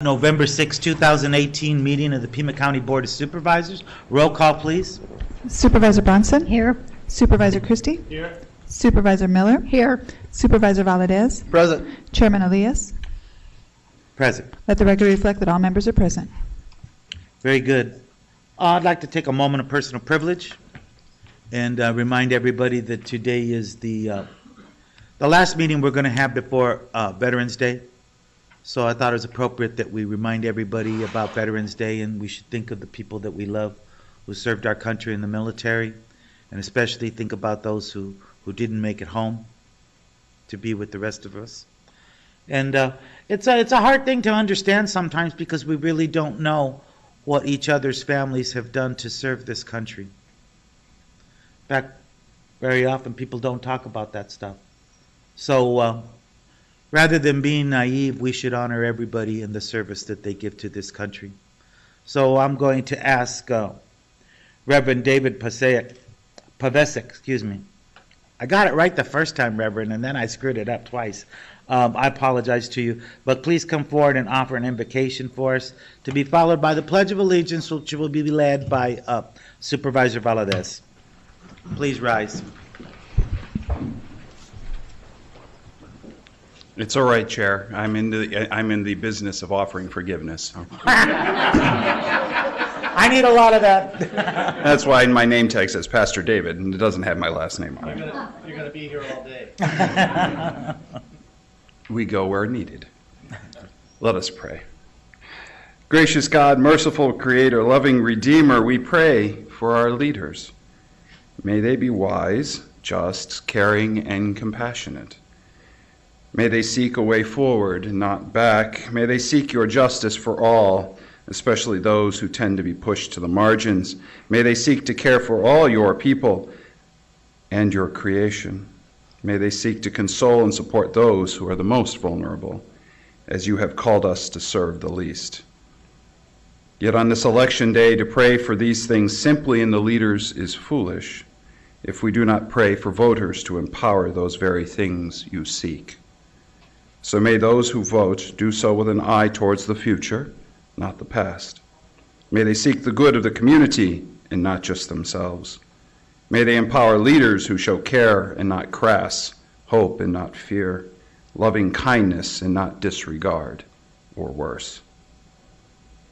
November 6, 2018 meeting of the Pima County Board of Supervisors. Roll call, please. Supervisor Bronson? Here. Supervisor Christie? Here. Supervisor Miller? Here. Supervisor Valadez? Present. Chairman Elias? Present. Let the record reflect that all members are present. Very good. I'd like to take a moment of personal privilege and remind everybody that today is the last meeting we're going to have before Veterans Day. So I thought it was appropriate that we remind everybody about Veterans Day, and we should think of the people that we love who served our country in the military, and especially think about those who didn't make it home to be with the rest of us. And it's a hard thing to understand sometimes because we really don't know what each other's families have done to serve this country. In fact, very often people don't talk about that stuff. So rather than being naive, we should honor everybody in the service that they give to this country. So I'm going to ask Reverend David Pavesic, I got it right the first time, Reverend, and then I screwed it up twice. I apologize to you, but please come forward and offer an invocation for us, to be followed by the Pledge of Allegiance, which will be led by Supervisor Valadez. Please rise. It's all right, Chair. I'm in the business of offering forgiveness. I need a lot of that. That's why my name tag says Pastor David, and it doesn't have my last name on it. You're going to be here all day. We go where needed. Let us pray. Gracious God, merciful Creator, loving Redeemer, we pray for our leaders. May they be wise, just, caring, and compassionate. May they seek a way forward and not back. May they seek your justice for all, especially those who tend to be pushed to the margins. May they seek to care for all your people and your creation. May they seek to console and support those who are the most vulnerable, as you have called us to serve the least. Yet on this election day, to pray for these things simply in the leaders is foolish, if we do not pray for voters to empower those very things you seek. So may those who vote do so with an eye towards the future, not the past. May they seek the good of the community and not just themselves. May they empower leaders who show care and not crass, hope and not fear, loving kindness and not disregard, or worse.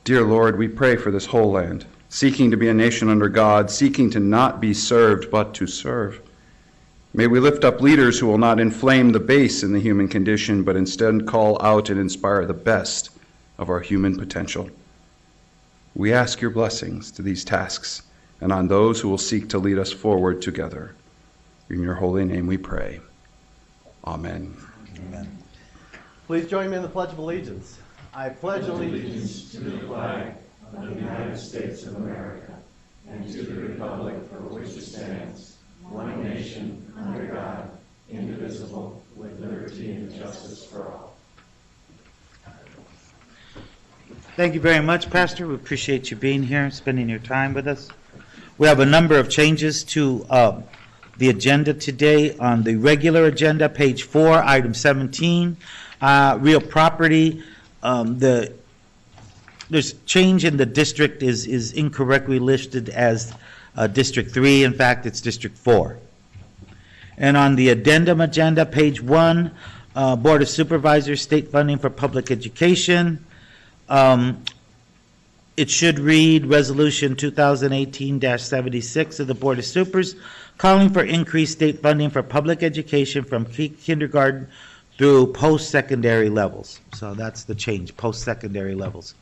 Dear Lord, we pray for this whole land, seeking to be a nation under God, seeking to not be served but to serve. May we lift up leaders who will not inflame the base in the human condition, but instead call out and inspire the best of our human potential. We ask your blessings to these tasks and on those who will seek to lead us forward together. In your holy name we pray. Amen. Amen. Please join me in the Pledge of Allegiance. I pledge allegiance to the flag of the United States of America and to the republic for which it stands, one nation, under God, indivisible, with liberty and justice for all. Thank you very much, Pastor. We appreciate you being here and spending your time with us. We have a number of changes to the agenda today. On the regular agenda, page 4, item 17, real property. There's change in the district is incorrectly listed as District 3. In fact, it's District 4. And on the addendum agenda, page 1, Board of Supervisors, state funding for public education. It should read Resolution 2018-76 of the Board of Supers, calling for increased state funding for public education from kindergarten through post-secondary levels. So that's the change, post-secondary levels.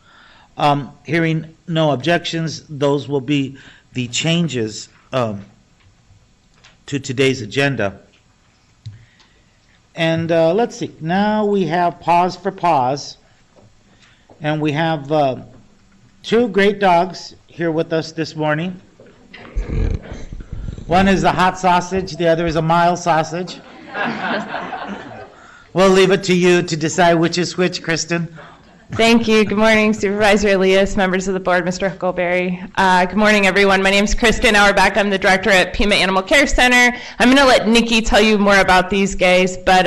Hearing no objections, those will be the changes to today's agenda. And let's see, now we have pause for pause. And we have two great dogs here with us this morning. One is a hot sausage, the other is a mild sausage. We'll leave it to you to decide which is which, Kristen. Thank you. Good morning, Supervisor Elias, members of the board, Mr. Huckleberry. Good morning, everyone. My name is Kristen Auerbach. I'm the director at Pima Animal Care Center. I'm going to let Nikki tell you more about these guys, but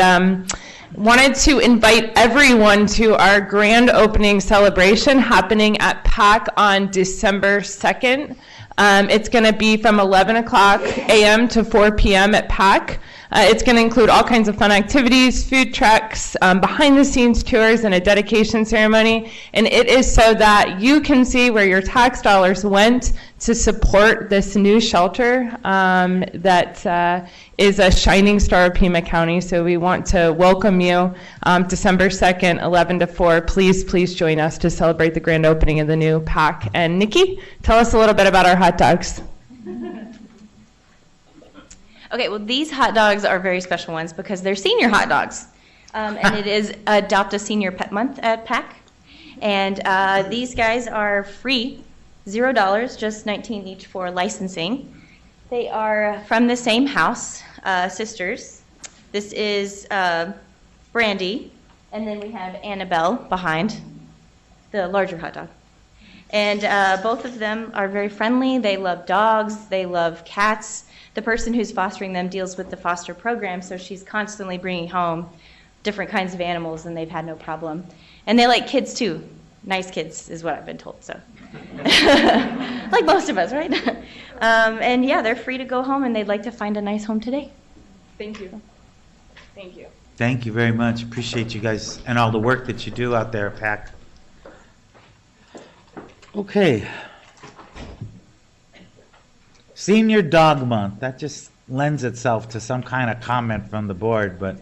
Wanted to invite everyone to our grand opening celebration happening at PAC on December 2nd. It's going to be from 11 o'clock a.m. to 4 p.m. at PAC. It's going to include all kinds of fun activities, food trucks, behind-the-scenes tours, and a dedication ceremony. And it is so that you can see where your tax dollars went to support this new shelter that is a shining star of Pima County. So we want to welcome you December 2nd, 11 to 4. Please join us to celebrate the grand opening of the new PAC. And Nikki, tell us a little bit about our hot dogs. Okay, well, these hot dogs are very special ones because they're senior hot dogs. And it is Adopt a Senior Pet Month at PAC. And these guys are free, $0, just $19 each for licensing. They are from the same house, sisters. This is Brandy, and then we have Annabelle behind, the larger hot dog. And both of them are very friendly. They love dogs. They love cats. The person who's fostering them deals with the foster program, so she's constantly bringing home different kinds of animals, and they've had no problem. And they like kids, too. Nice kids is what I've been told, so. Like most of us, right? And yeah, they're free to go home, and they'd like to find a nice home today. Thank you. Thank you. Thank you very much. Appreciate you guys and all the work that you do out there at PAC. Okay. Senior Dog Month. That just lends itself to some kind of comment from the board, but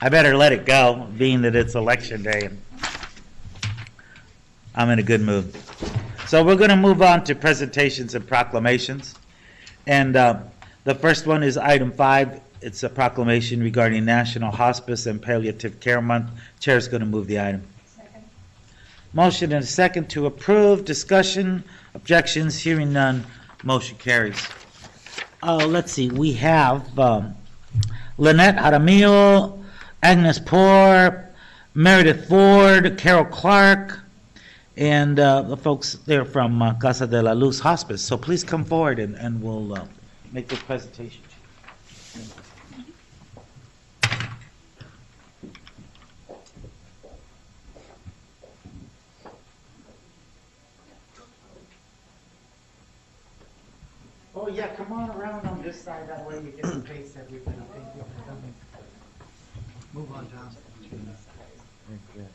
I better let it go, being that it's election day and I'm in a good mood. So we're going to move on to presentations and proclamations. And the first one is item 5. It's a proclamation regarding National Hospice and Palliative Care Month. Chair is going to move the item. Second. Motion and a second to approve. Discussion. Objections. Hearing none. Motion carries. Let's see. We have Lynette Aramillo, Agnes Poor, Meredith Ford, Carol Clark, and the folks there from Casa de la Luz Hospice. So please come forward and we'll make this presentation. Oh yeah, come on around on this side, that way you get to face everything. Thank you for coming. Move on, John. Very good.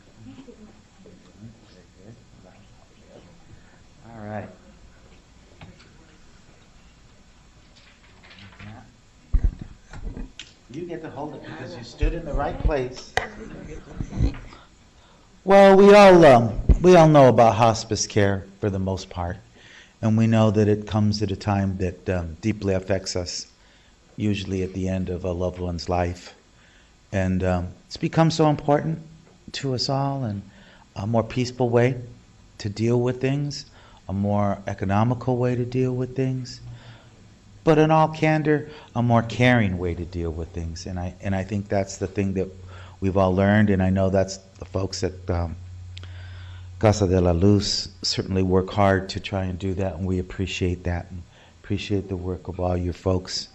All right. You get to hold it because you stood in the right place. Well, we all know about hospice care for the most part, and we know that it comes at a time that deeply affects us, usually at the end of a loved one's life. And it's become so important to us all, and a more peaceful way to deal with things, a more economical way to deal with things, but in all candor, a more caring way to deal with things. And I think that's the thing that we've all learned, and I know that's the folks at Casa de la Luz certainly work hard to try and do that, and we appreciate that and appreciate the work of all your folks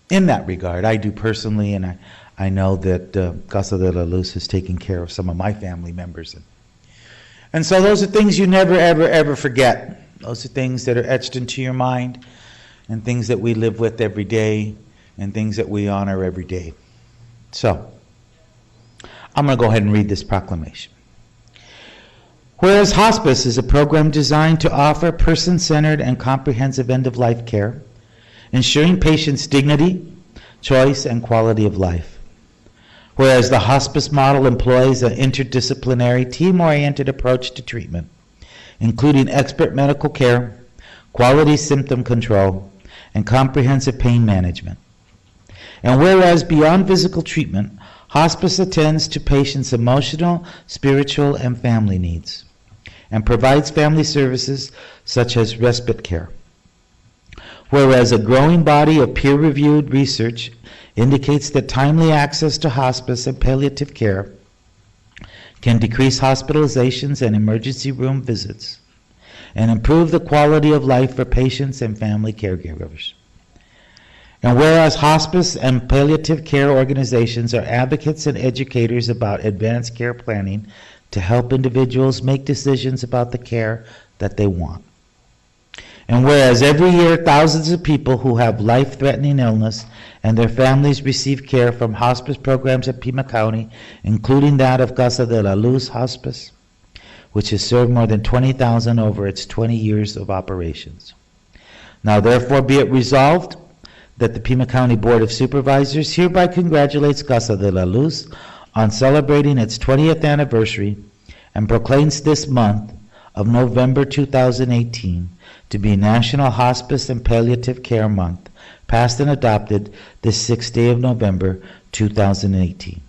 in that regard. I do personally, and I know that Casa de la Luz has taken care of some of my family members. And so those are things you never, ever, ever forget. Those are things that are etched into your mind, and things that we live with every day, and things that we honor every day. So, I'm going to go ahead and read this proclamation. Whereas hospice is a program designed to offer person-centered and comprehensive end-of-life care, ensuring patients' dignity, choice, and quality of life. Whereas the hospice model employs an interdisciplinary, team-oriented approach to treatment, including expert medical care, quality symptom control, and comprehensive pain management. And whereas beyond physical treatment, hospice attends to patients' emotional, spiritual, and family needs, and provides family services such as respite care. Whereas a growing body of peer-reviewed research indicates that timely access to hospice and palliative care can decrease hospitalizations and emergency room visits and improve the quality of life for patients and family caregivers. And whereas hospice and palliative care organizations are advocates and educators about advanced care planning to help individuals make decisions about the care that they want. And whereas every year thousands of people who have life-threatening illness and their families receive care from hospice programs at Pima County, including that of Casa de la Luz Hospice, which has served more than 20,000 over its 20 years of operations. Now therefore be it resolved that the Pima County Board of Supervisors hereby congratulates Casa de la Luz on celebrating its 20th anniversary and proclaims this month of November 2018 to be National Hospice and Palliative Care Month, passed and adopted this 6th day of November 2018.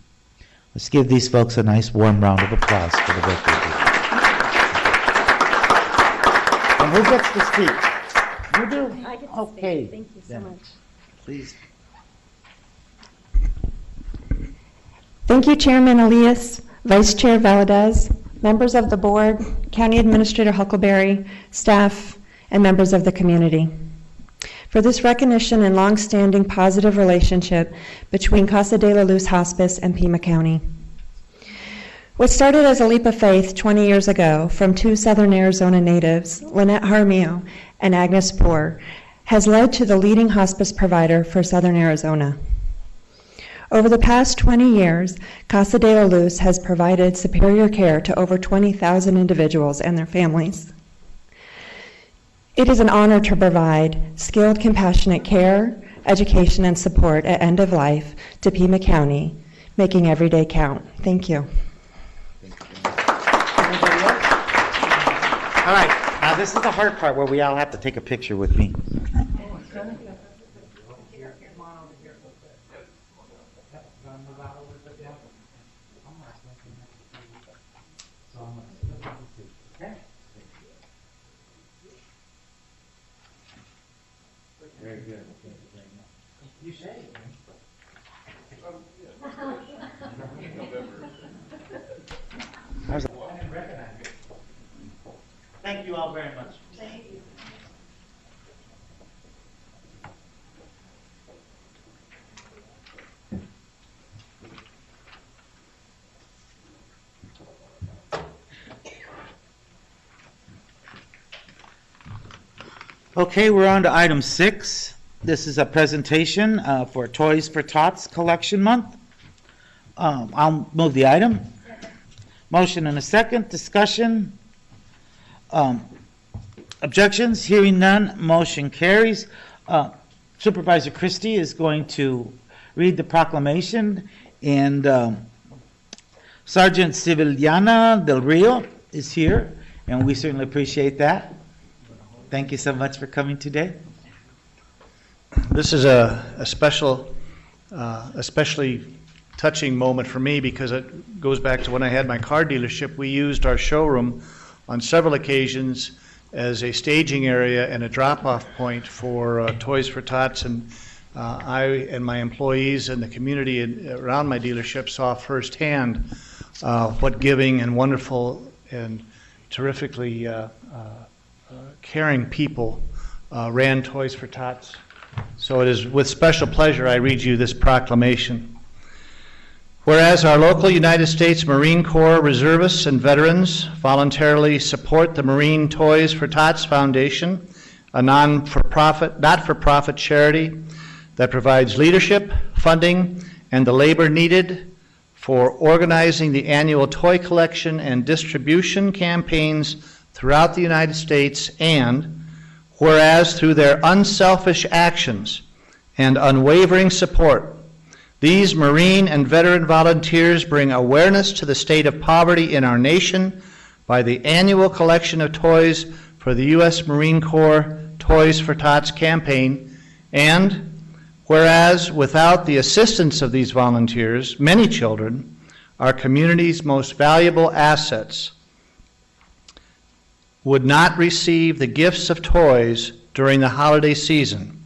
Let's give these folks a nice warm round of applause for the work they do. And who gets to speak? You do? I get to Okay. speak. Thank you so Then, much. Please. Thank you, Chairman Elias, Vice Chair Valadez, members of the board, County Administrator Huckleberry, staff, and members of the community, for this recognition and long-standing positive relationship between Casa de la Luz Hospice and Pima County. What started as a leap of faith 20 years ago from two Southern Arizona natives, Lynette Jaramillo and Agnes Poor, has led to the leading hospice provider for Southern Arizona. Over the past 20 years, Casa de la Luz has provided superior care to over 20,000 individuals and their families. It is an honor to provide skilled, compassionate care, education, and support at end of life to Pima County, making every day count. Thank you. All right, now this is the hard part where we all have to take a picture with me. Very good. You say it, Thank you all very much. Thank you. Okay, we're on to item 6. This is a presentation for Toys for Tots Collection Month. I'll move the item. Motion and a second. Discussion. Objections? Hearing none, motion carries. Supervisor Christie is going to read the proclamation, and Sergeant Civiliana Del Rio is here, and we certainly appreciate that. Thank you so much for coming today. This is a special, especially touching moment for me because it goes back to when I had my car dealership. We used our showroom on several occasions as a staging area and a drop-off point for Toys for Tots, and I and my employees and the community around my dealership saw firsthand what giving and wonderful and terrifically caring people ran Toys for Tots. So it is with special pleasure I read you this proclamation. Whereas our local United States Marine Corps reservists and veterans voluntarily support the Marine Toys for Tots Foundation, a not-for-profit charity that provides leadership, funding, and the labor needed for organizing the annual toy collection and distribution campaigns throughout the United States, and whereas through their unselfish actions and unwavering support, these Marine and veteran volunteers bring awareness to the state of poverty in our nation by the annual collection of toys for the U.S. Marine Corps Toys for Tots campaign, and whereas without the assistance of these volunteers, many children, our community's most valuable assets, would not receive the gifts of toys during the holiday season.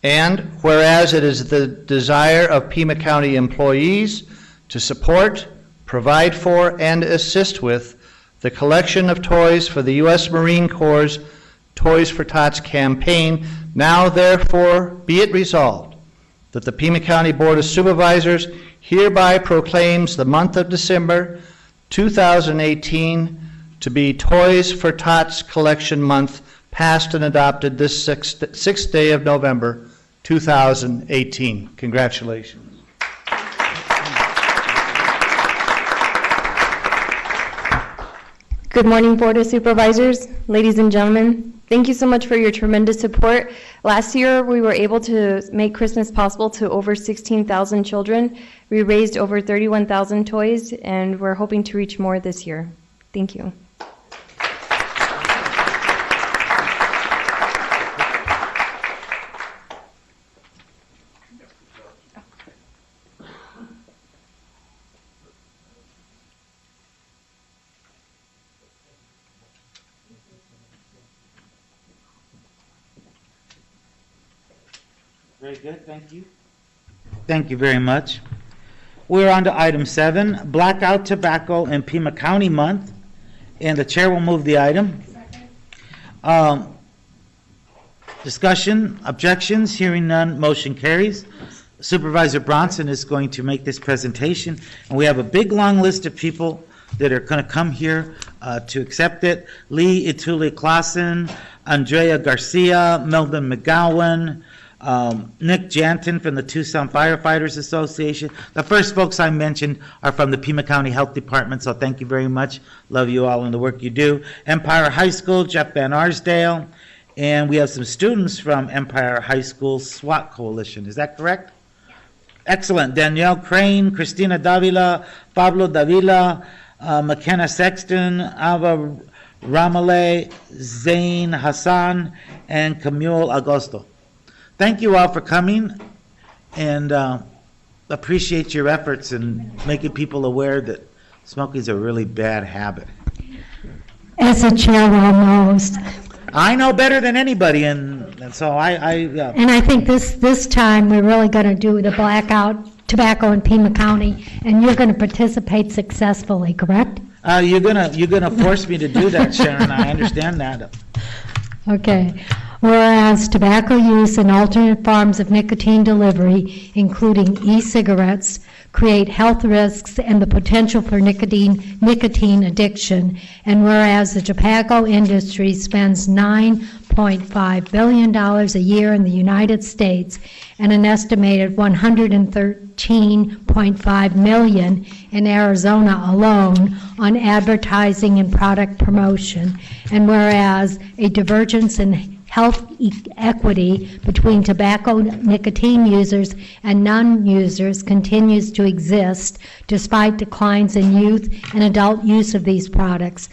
And whereas it is the desire of Pima County employees to support, provide for, and assist with the collection of toys for the U.S. Marine Corps' Toys for Tots campaign, now therefore be it resolved that the Pima County Board of Supervisors hereby proclaims the month of December 2018 to be Toys for Tots Collection Month, passed and adopted this 6th day of November 2018. Congratulations. Good morning, Board of Supervisors, ladies and gentlemen. Thank you so much for your tremendous support. Last year, we were able to make Christmas possible to over 16,000 children. We raised over 31,000 toys, and we're hoping to reach more this year. Thank you. Very good, thank you. Thank you very much. We're on to item 7, Blackout Tobacco in Pima County Month, and the chair will move the item. Discussion, objections, hearing none, motion carries. Supervisor Bronson is going to make this presentation, and we have a big long list of people that are going to come here to accept it. Lee Ituli Clausen, Andrea Garcia, Melvin McGowan, Nick Janton from the Tucson Firefighters Association. The first folks I mentioned are from the Pima County Health Department, so thank you very much. Love you all and the work you do. Empire High School, Jeff Van Arsdale, and we have some students from Empire High School SWAT Coalition. Is that correct? Excellent. Danielle Crane, Christina Davila, Pablo Davila, McKenna Sexton, Ava Ramale, Zain Hassan, and Camille Agosto. Thank you all for coming, and appreciate your efforts in making people aware that smoking is a really bad habit. As the chair well knows. I know better than anybody, and so And I think this time we're really going to do the blackout tobacco in Pima County, and you're going to participate successfully, correct? You're gonna force me to do that, Sharon. I understand that. Okay. Whereas tobacco use and alternate forms of nicotine delivery, including e-cigarettes, create health risks and the potential for nicotine addiction, and whereas the tobacco industry spends $9.5 billion a year in the United States and an estimated $113.5 million in Arizona alone on advertising and product promotion, and whereas a divergence in health equity between tobacco nicotine users and non-users continues to exist despite declines in youth and adult use of these products.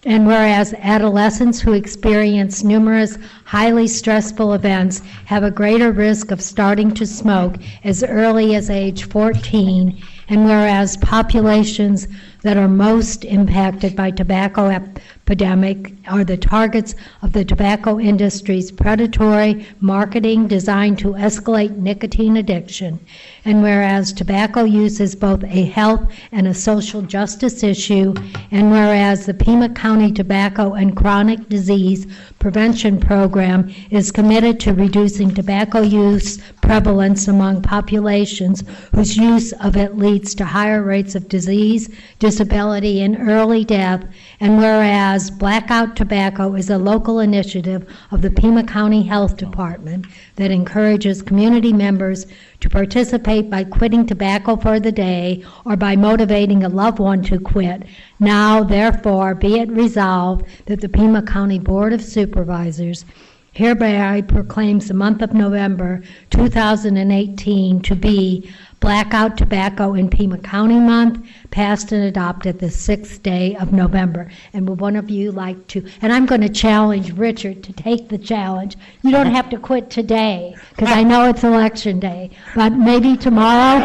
And whereas adolescents who experience numerous highly stressful events have a greater risk of starting to smoke as early as age 14, and whereas populations that are most impacted by tobacco epidemic are the targets of the tobacco industry's predatory marketing designed to escalate nicotine addiction, and whereas tobacco use is both a health and a social justice issue, and whereas the Pima County Tobacco and Chronic Disease Prevention Program is committed to reducing tobacco use prevalence among populations whose use of it leads to higher rates of disease, disability, and early death, and whereas Blackout Tobacco is a local initiative of the Pima County Health Department that encourages community members to participate by quitting tobacco for the day or by motivating a loved one to quit. Now, therefore, be it resolved that the Pima County Board of Supervisors hereby proclaims the month of November 2018 to be Blackout Tobacco in Pima County Month, passed and adopted the 6th day of November. And would one of you like to, and I'm going to challenge Richard to take the challenge. You don't have to quit today, because I know it's election day, but maybe tomorrow.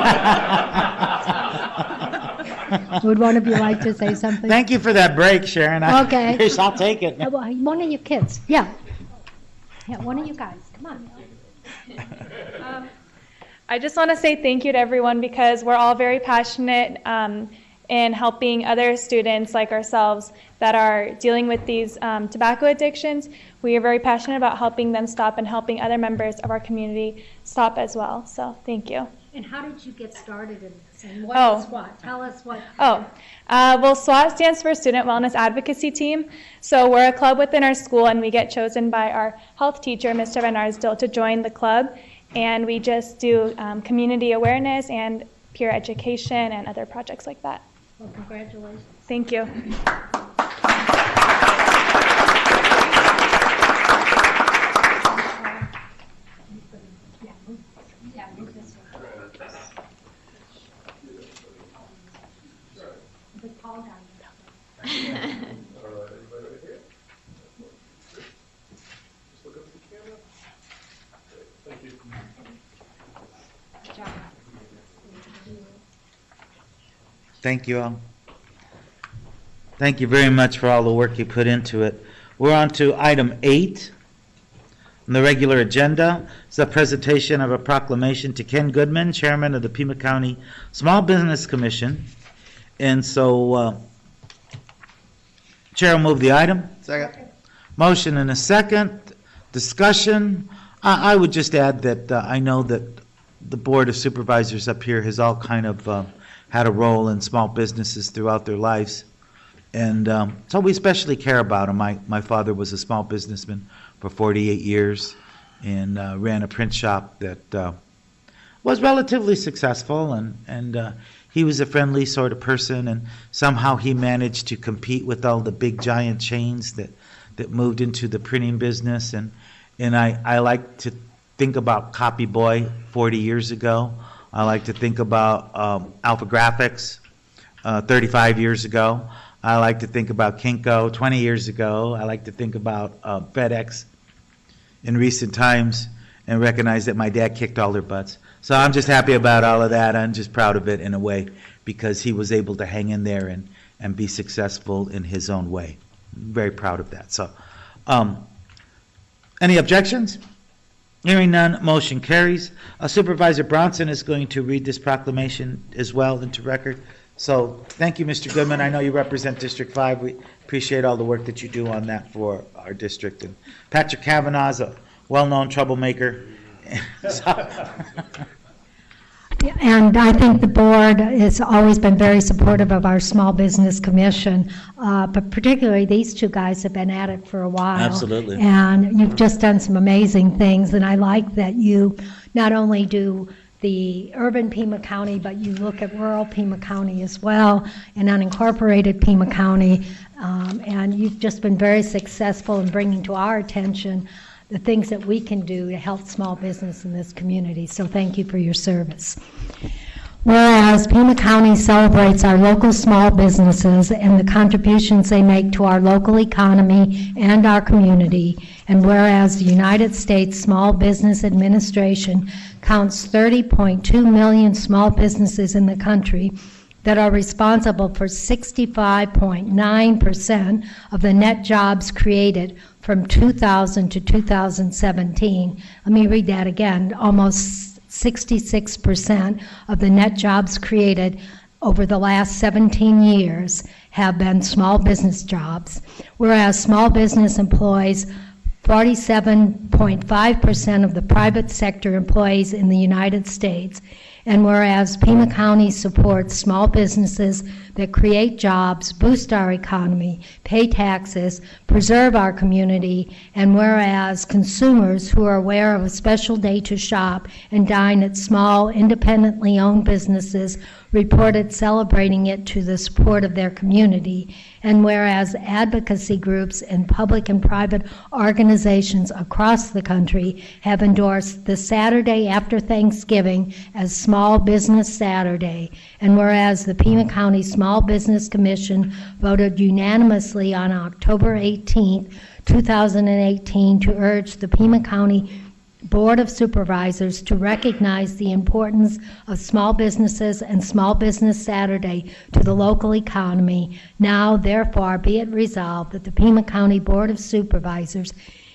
Would one of you like to say something? Thank you for that break, Sharon. Okay. Yes, I'll take it. One of your kids, yeah. Yeah, one of you guys, come on. I just want to say thank you to everyone because we're all very passionate in helping other students like ourselves that are dealing with these tobacco addictions. We are very passionate about helping them stop and helping other members of our community stop as well. So thank you. And how did you get started in this? And what Oh. is SWAT? Tell us what. Well, SWAT stands for Student Wellness Advocacy Team. So we're a club within our school, and we get chosen by our health teacher, Mr. Van Arsdale, to join the club. And we just do community awareness and peer education and other projects like that. Well, congratulations. Thank you. Thank you all. Thank you very much for all the work you put into it. We're on to item 8 on the regular agenda. It's a presentation of a proclamation to Ken Goodman, Chairman of the Pima County Small Business Commission. And so, Chair will move the item. Second. Motion and a second. Discussion. I would just add that I know that the Board of Supervisors up here has all kind of had a role in small businesses throughout their lives. And so we especially care about them. My father was a small businessman for 48 years and ran a print shop that was relatively successful. And he was a friendly sort of person. And somehow he managed to compete with all the big giant chains that moved into the printing business. And I like to think about Copy Boy 40 years ago. I like to think about Alpha Graphics 35 years ago. I like to think about Kinko 20 years ago. I like to think about FedEx in recent times and recognize that my dad kicked all their butts. So I'm just happy about all of that. I'm just proud of it in a way because he was able to hang in there and be successful in his own way. I'm very proud of that. So any objections? Hearing none, motion carries. Supervisor Bronson is going to read this proclamation as well into record. So thank you, Mr. Goodman. I know you represent District 5. We appreciate all the work that you do on that for our district. And Patrick Kavanaugh is a well-known troublemaker. And I think the board has always been very supportive of our Small Business Commission, but particularly these two guys have been at it for a while. Absolutely. And you've just done some amazing things, and I like that you not only do the urban Pima County, but you look at rural Pima County as well, and unincorporated Pima County, and you've just been very successful in bringing to our attention the things that we can do to help small business in this community. So thank you for your service. Whereas Pima County celebrates our local small businesses and the contributions they make to our local economy and our community, and whereas the United States Small Business Administration counts 30.2 million small businesses in the country that are responsible for 65.9% of the net jobs created from 2000 to 2017. Let me read that again. Almost 66% of the net jobs created over the last 17 years have been small business jobs, whereas small business employs 47.5% of the private sector employees in the United States, and whereas Pima County supports small businesses that create jobs, boost our economy, pay taxes, preserve our community, and whereas consumers who are aware of a special day to shop and dine at small, independently owned businesses reported celebrating it to the support of their community, and whereas advocacy groups and public and private organizations across the country have endorsed the Saturday after Thanksgiving as Small Business Saturday, and whereas the Pima County Small Business Commission voted unanimously on October 18, 2018 to urge the Pima County Board of Supervisors to recognize the importance of small businesses and Small Business Saturday to the local economy. Now, therefore, be it resolved that the Pima County Board of Supervisors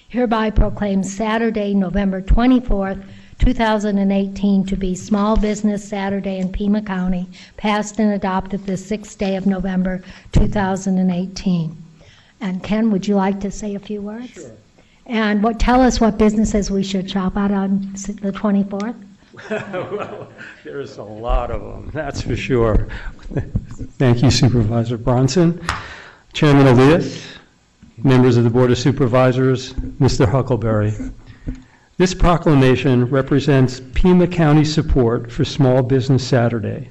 hereby proclaims Saturday, November 24th, 2018 to be Small Business Saturday in Pima County, passed and adopted the 6th day of November 2018. And Ken, would you like to say a few words? Sure. And tell us what businesses we should shop at on the 24th? Well, there's a lot of them, that's for sure. Thank you, Supervisor Bronson. Chairman Elias, members of the Board of Supervisors, Mr. Huckleberry. This proclamation represents Pima County support for Small Business Saturday.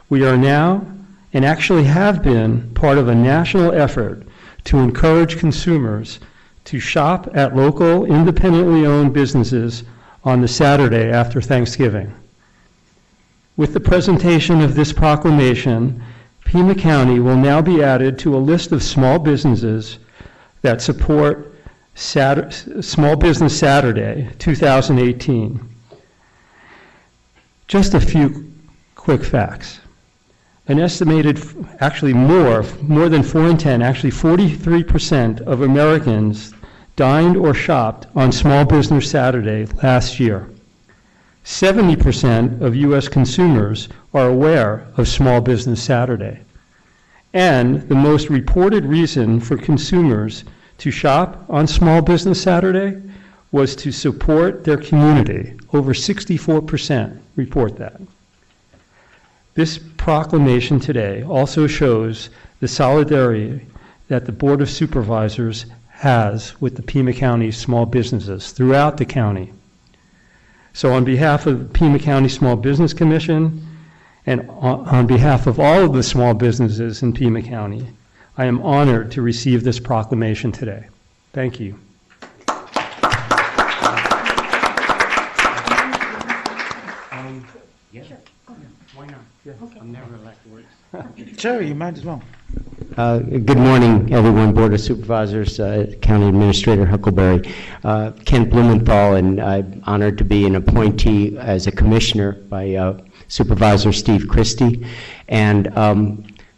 We are now, and actually have been, part of a national effort to encourage consumers to shop at local, independently owned businesses on the Saturday after Thanksgiving. With the presentation of this proclamation, Pima County will now be added to a list of small businesses that support Small Business Saturday 2018. Just a few quick facts. An estimated, actually more than 4 in 10, actually 43% of Americans dined or shopped on Small Business Saturday last year. 70% of U.S. consumers are aware of Small Business Saturday. And the most reported reason for consumers to shop on Small Business Saturday was to support their community. Over 64% report that. This proclamation today also shows the solidarity that the Board of Supervisors has with the Pima County small businesses throughout the county. So on behalf of the Pima County Small Business Commission and on behalf of all of the small businesses in Pima County, I am honored to receive this proclamation today. Thank you. Why not? Yeah. Okay. I'm never elected. Sure, you might as well. Good morning, everyone, Board of Supervisors, County Administrator Huckleberry. Ken Blumenthal, and I'm honored to be an appointee as a commissioner by Supervisor Steve Christie. And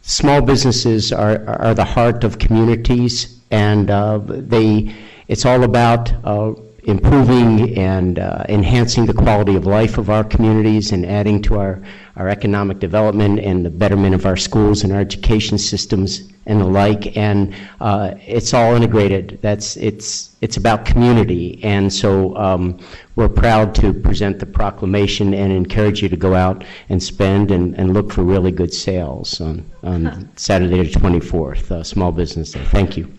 small businesses are the heart of communities, and it's all about improving and enhancing the quality of life of our communities and adding to our economic development and the betterment of our schools and our education systems and the like. And it's all integrated. It's about community. And so we're proud to present the proclamation and encourage you to go out and spend and look for really good sales on Saturday the 24th, Small Business Day. Thank you.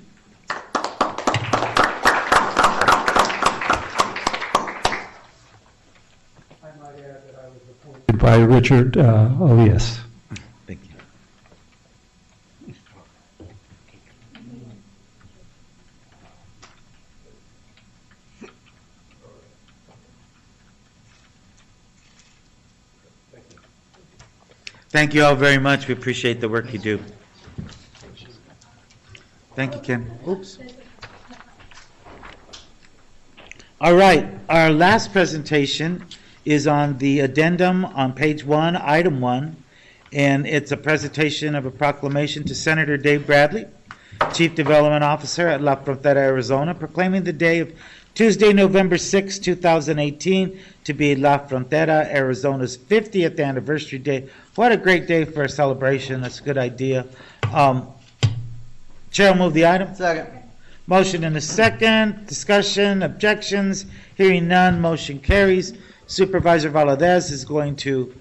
By Richard Elias. Thank you. Thank you all very much. We appreciate the work you do. Thank you, Ken. Oops. All right, our last presentation is on the addendum on page 1, item 1, and it's a presentation of a proclamation to Senator Dave Bradley, Chief Development Officer at La Frontera, Arizona, proclaiming the day of Tuesday, November 6, 2018, to be La Frontera, Arizona's 50th anniversary day. What a great day for a celebration. That's a good idea. Chair will move the item. Second. Motion and a second. Discussion, objections. Hearing none, motion carries. Supervisor Valadez is going to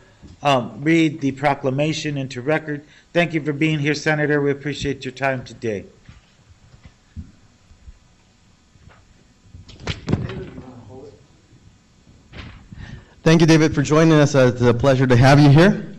read the proclamation into record. Thank you for being here, Senator. We appreciate your time today. Thank you, David, for joining us. It's a pleasure to have you here.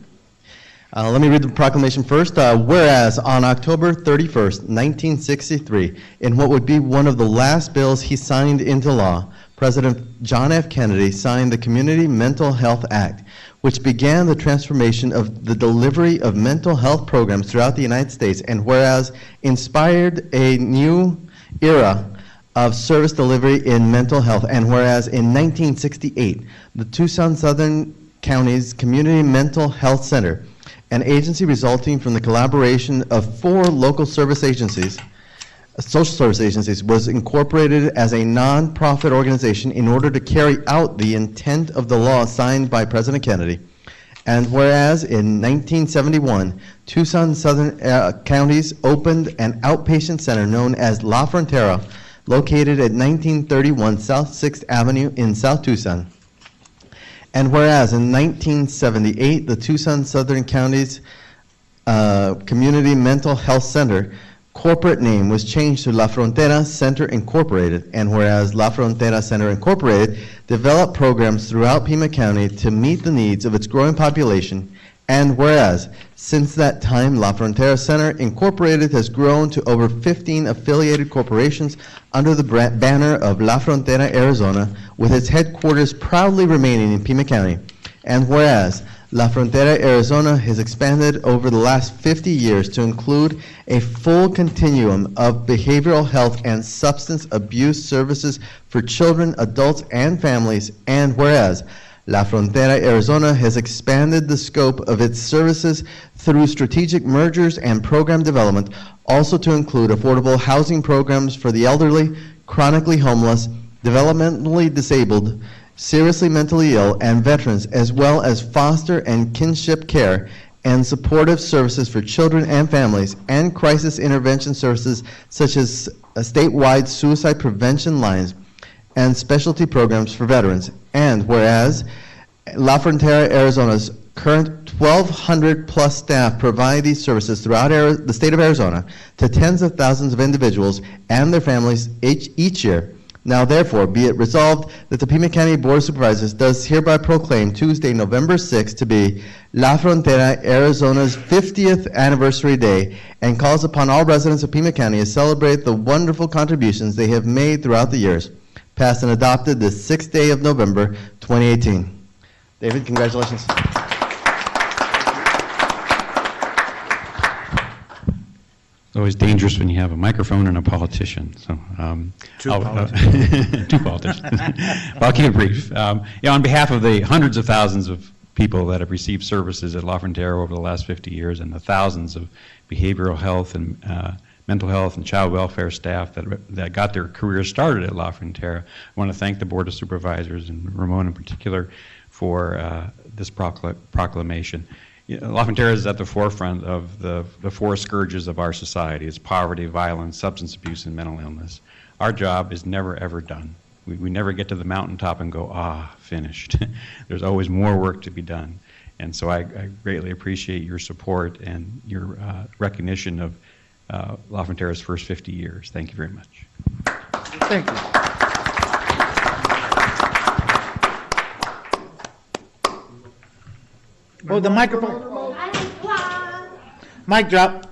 Let me read the proclamation first. Whereas on October 31st, 1963, in what would be one of the last bills he signed into law, President John F. Kennedy signed the Community Mental Health Act, which began the transformation of the delivery of mental health programs throughout the United States, and whereas inspired a new era of service delivery in mental health, and whereas in 1968, the Tucson Southern County's Community Mental Health Center, an agency resulting from the collaboration of 4 local service agencies, social service agencies was incorporated as a non-profit organization in order to carry out the intent of the law signed by President Kennedy. And whereas in 1971, Tucson Southern counties opened an outpatient center known as La Frontera, located at 1931 South 6th Avenue in South Tucson. And whereas in 1978, the Tucson Southern Counties Community Mental Health Center corporate name was changed to La Frontera Center Incorporated, and whereas La Frontera Center Incorporated developed programs throughout Pima County to meet the needs of its growing population, and whereas since that time La Frontera Center Incorporated has grown to over 15 affiliated corporations under the banner of La Frontera, Arizona, with its headquarters proudly remaining in Pima County, and whereas La Frontera, Arizona has expanded over the last 50 years to include a full continuum of behavioral health and substance abuse services for children, adults, and families. And whereas La Frontera, Arizona has expanded the scope of its services through strategic mergers and program development, also to include affordable housing programs for the elderly, chronically homeless, developmentally disabled, seriously mentally ill, and veterans, as well as foster and kinship care and supportive services for children and families, and crisis intervention services such as statewide suicide prevention lines and specialty programs for veterans. And whereas La Frontera, Arizona's current 1,200 plus staff provide these services throughout the state of Arizona to tens of thousands of individuals and their families each year. Now, therefore, be it resolved that the Pima County Board of Supervisors does hereby proclaim Tuesday, November 6th to be La Frontera, Arizona's 50th anniversary day, and calls upon all residents of Pima County to celebrate the wonderful contributions they have made throughout the years. Passed and adopted this 6th day of November, 2018. David, congratulations. It's always dangerous when you have a microphone and a politician. So, Two politicians. Two politicians. Well, I'll keep it brief. On behalf of the hundreds of thousands of people that have received services at La Frontera over the last 50 years, and the thousands of behavioral health and mental health and child welfare staff that got their careers started at La Frontera, I want to thank the Board of Supervisors, and Ramon in particular, for this proclamation. La Frontera is at the forefront of the four scourges of our society. It's poverty, violence, substance abuse, and mental illness. Our job is never, ever done. We never get to the mountaintop and go, finished. There's always more work to be done. And so I greatly appreciate your support and your recognition of La Frontera's first 50 years. Thank you very much. Thank you. Oh, the microphone. Mic drop.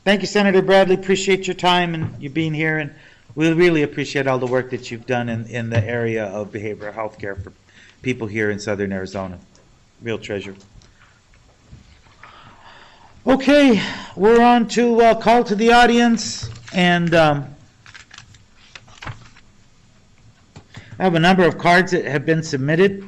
Thank you, Senator Bradley. Appreciate your time and you being here, and we really appreciate all the work that you've done in the area of behavioral health care for people here in Southern Arizona. Real treasure. Okay, we're on to call to the audience, and I have a number of cards that have been submitted.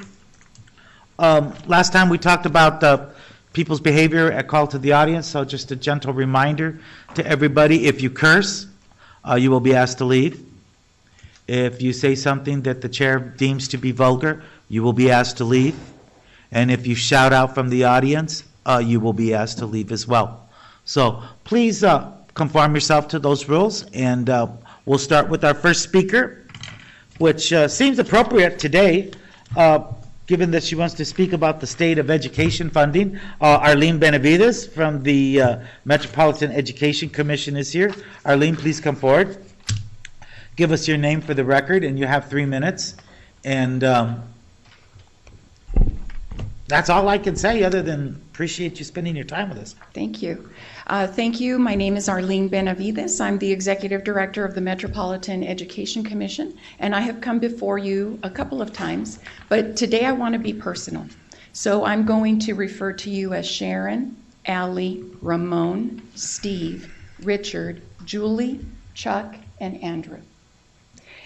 Last time we talked about people's behavior at call to the audience, so just a gentle reminder to everybody: if you curse, you will be asked to leave. If you say something that the chair deems to be vulgar, you will be asked to leave. And if you shout out from the audience, you will be asked to leave as well. So please conform yourself to those rules, and we'll start with our first speaker, which seems appropriate today, given that she wants to speak about the state of education funding. Arlene Benavides from the Metropolitan Education Commission is here. Arlene, please come forward. Give us your name for the record, and you have 3 minutes. And that's all I can say, other than appreciate you spending your time with us. Thank you. Thank you. My name is Arlene Benavides. I'm the Executive Director of the Metropolitan Education Commission, and I have come before you a couple of times, but today I want to be personal. So I'm going to refer to you as Sharon, Allie, Ramon, Steve, Richard, Julie, Chuck, and Andrew.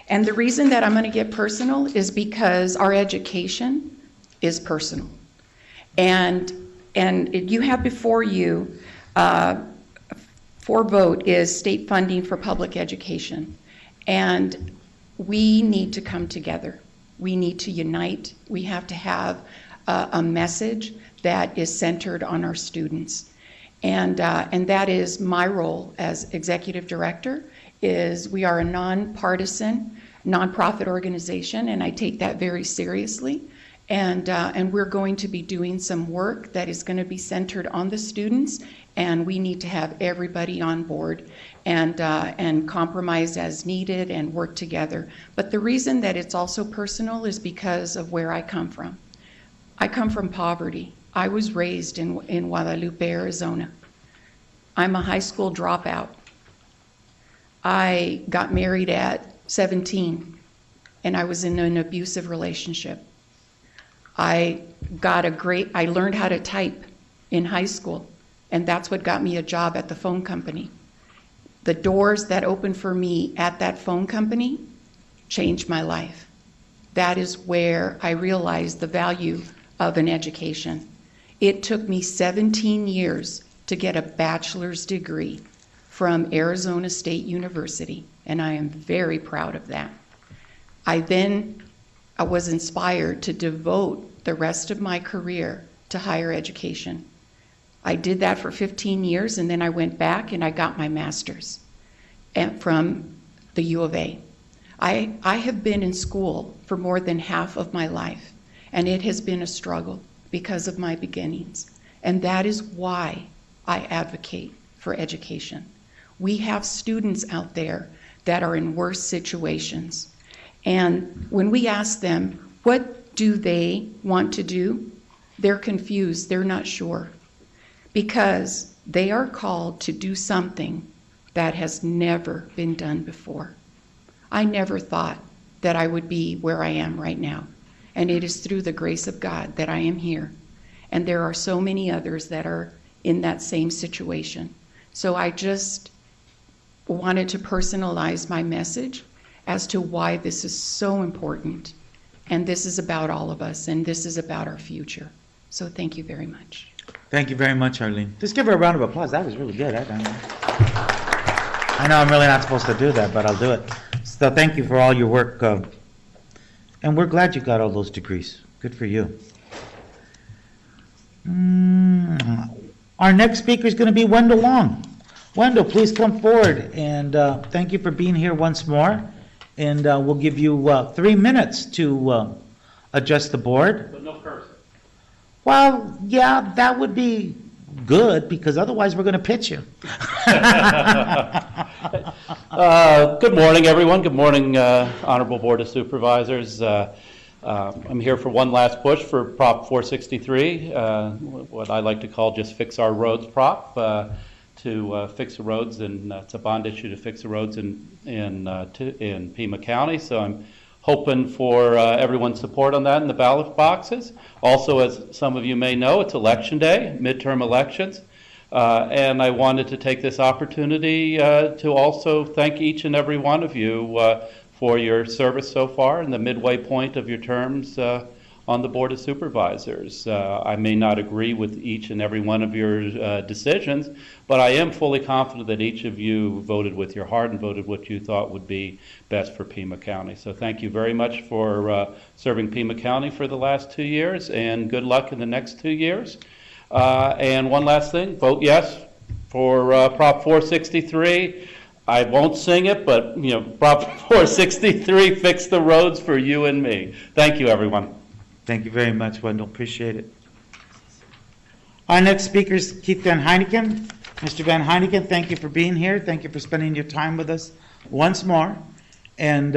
And the reason that I'm going to get personal is because our education is personal. And you have before you, for vote is state funding for public education. And we need to come together. We need to unite. We have to have a message that is centered on our students. And that is my role as executive director, is we are a nonpartisan, nonprofit organization, and I take that very seriously. And we're going to be doing some work that is going to be centered on the students, and we need to have everybody on board and compromise as needed and work together. But the reason that it's also personal is because of where I come from. I come from poverty. I was raised in Guadalupe, Arizona. I'm a high school dropout. I got married at 17, and I was in an abusive relationship. I learned how to type in high school, and that's what got me a job at the phone company. The doors that opened for me at that phone company changed my life. That is where I realized the value of an education. It took me 17 years to get a bachelor's degree from Arizona State University, and I am very proud of that. I was inspired to devote the rest of my career to higher education. I did that for 15 years, and then I went back and I got my master's from the U of A. I have been in school for more than half of my life, and it has been a struggle because of my beginnings. And that is why I advocate for education. We have students out there that are in worse situations. And when we ask them, what do they want to do? They're confused, they're not sure. Because they are called to do something that has never been done before. I never thought that I would be where I am right now. And it is through the grace of God that I am here. And there are so many others that are in that same situation. So I just wanted to personalize my message as to why this is so important. And this is about all of us, and this is about our future. So thank you very much. Thank you very much, Arlene. Just give her a round of applause. That was really good. I know I'm really not supposed to do that, but I'll do it. So thank you for all your work. And we're glad you got all those degrees. Good for you. Our next speaker is going to be Wendell Long. Wendell, please come forward, and thank you for being here once more. And we'll give you 3 minutes to address the board. But no cursing. Well, yeah, that would be good, because otherwise we're going to pitch you. Good morning, everyone. Good morning, Honorable Board of Supervisors. I'm here for one last push for Prop 463, what I like to call just Fix Our Roads Prop, to fix the roads, and it's a bond issue to fix the roads in Pima County. So I'm hoping for everyone's support on that in the ballot boxes. Also, as some of you may know, it's election day, midterm elections. And I wanted to take this opportunity to also thank each and every one of you for your service so far in the midway point of your terms on the Board of Supervisors. I may not agree with each and every one of your decisions, but I am fully confident that each of you voted with your heart and voted what you thought would be best for Pima County. So thank you very much for serving Pima County for the last 2 years, and good luck in the next 2 years. And one last thing, vote yes for Prop 463. I won't sing it, but Prop 463, fix the roads for you and me. Thank you, everyone. Thank you very much, Wendell. Appreciate it. Our next speaker is Keith Van Heineken. Mr. Van Heineken, thank you for being here. Thank you for spending your time with us once more. And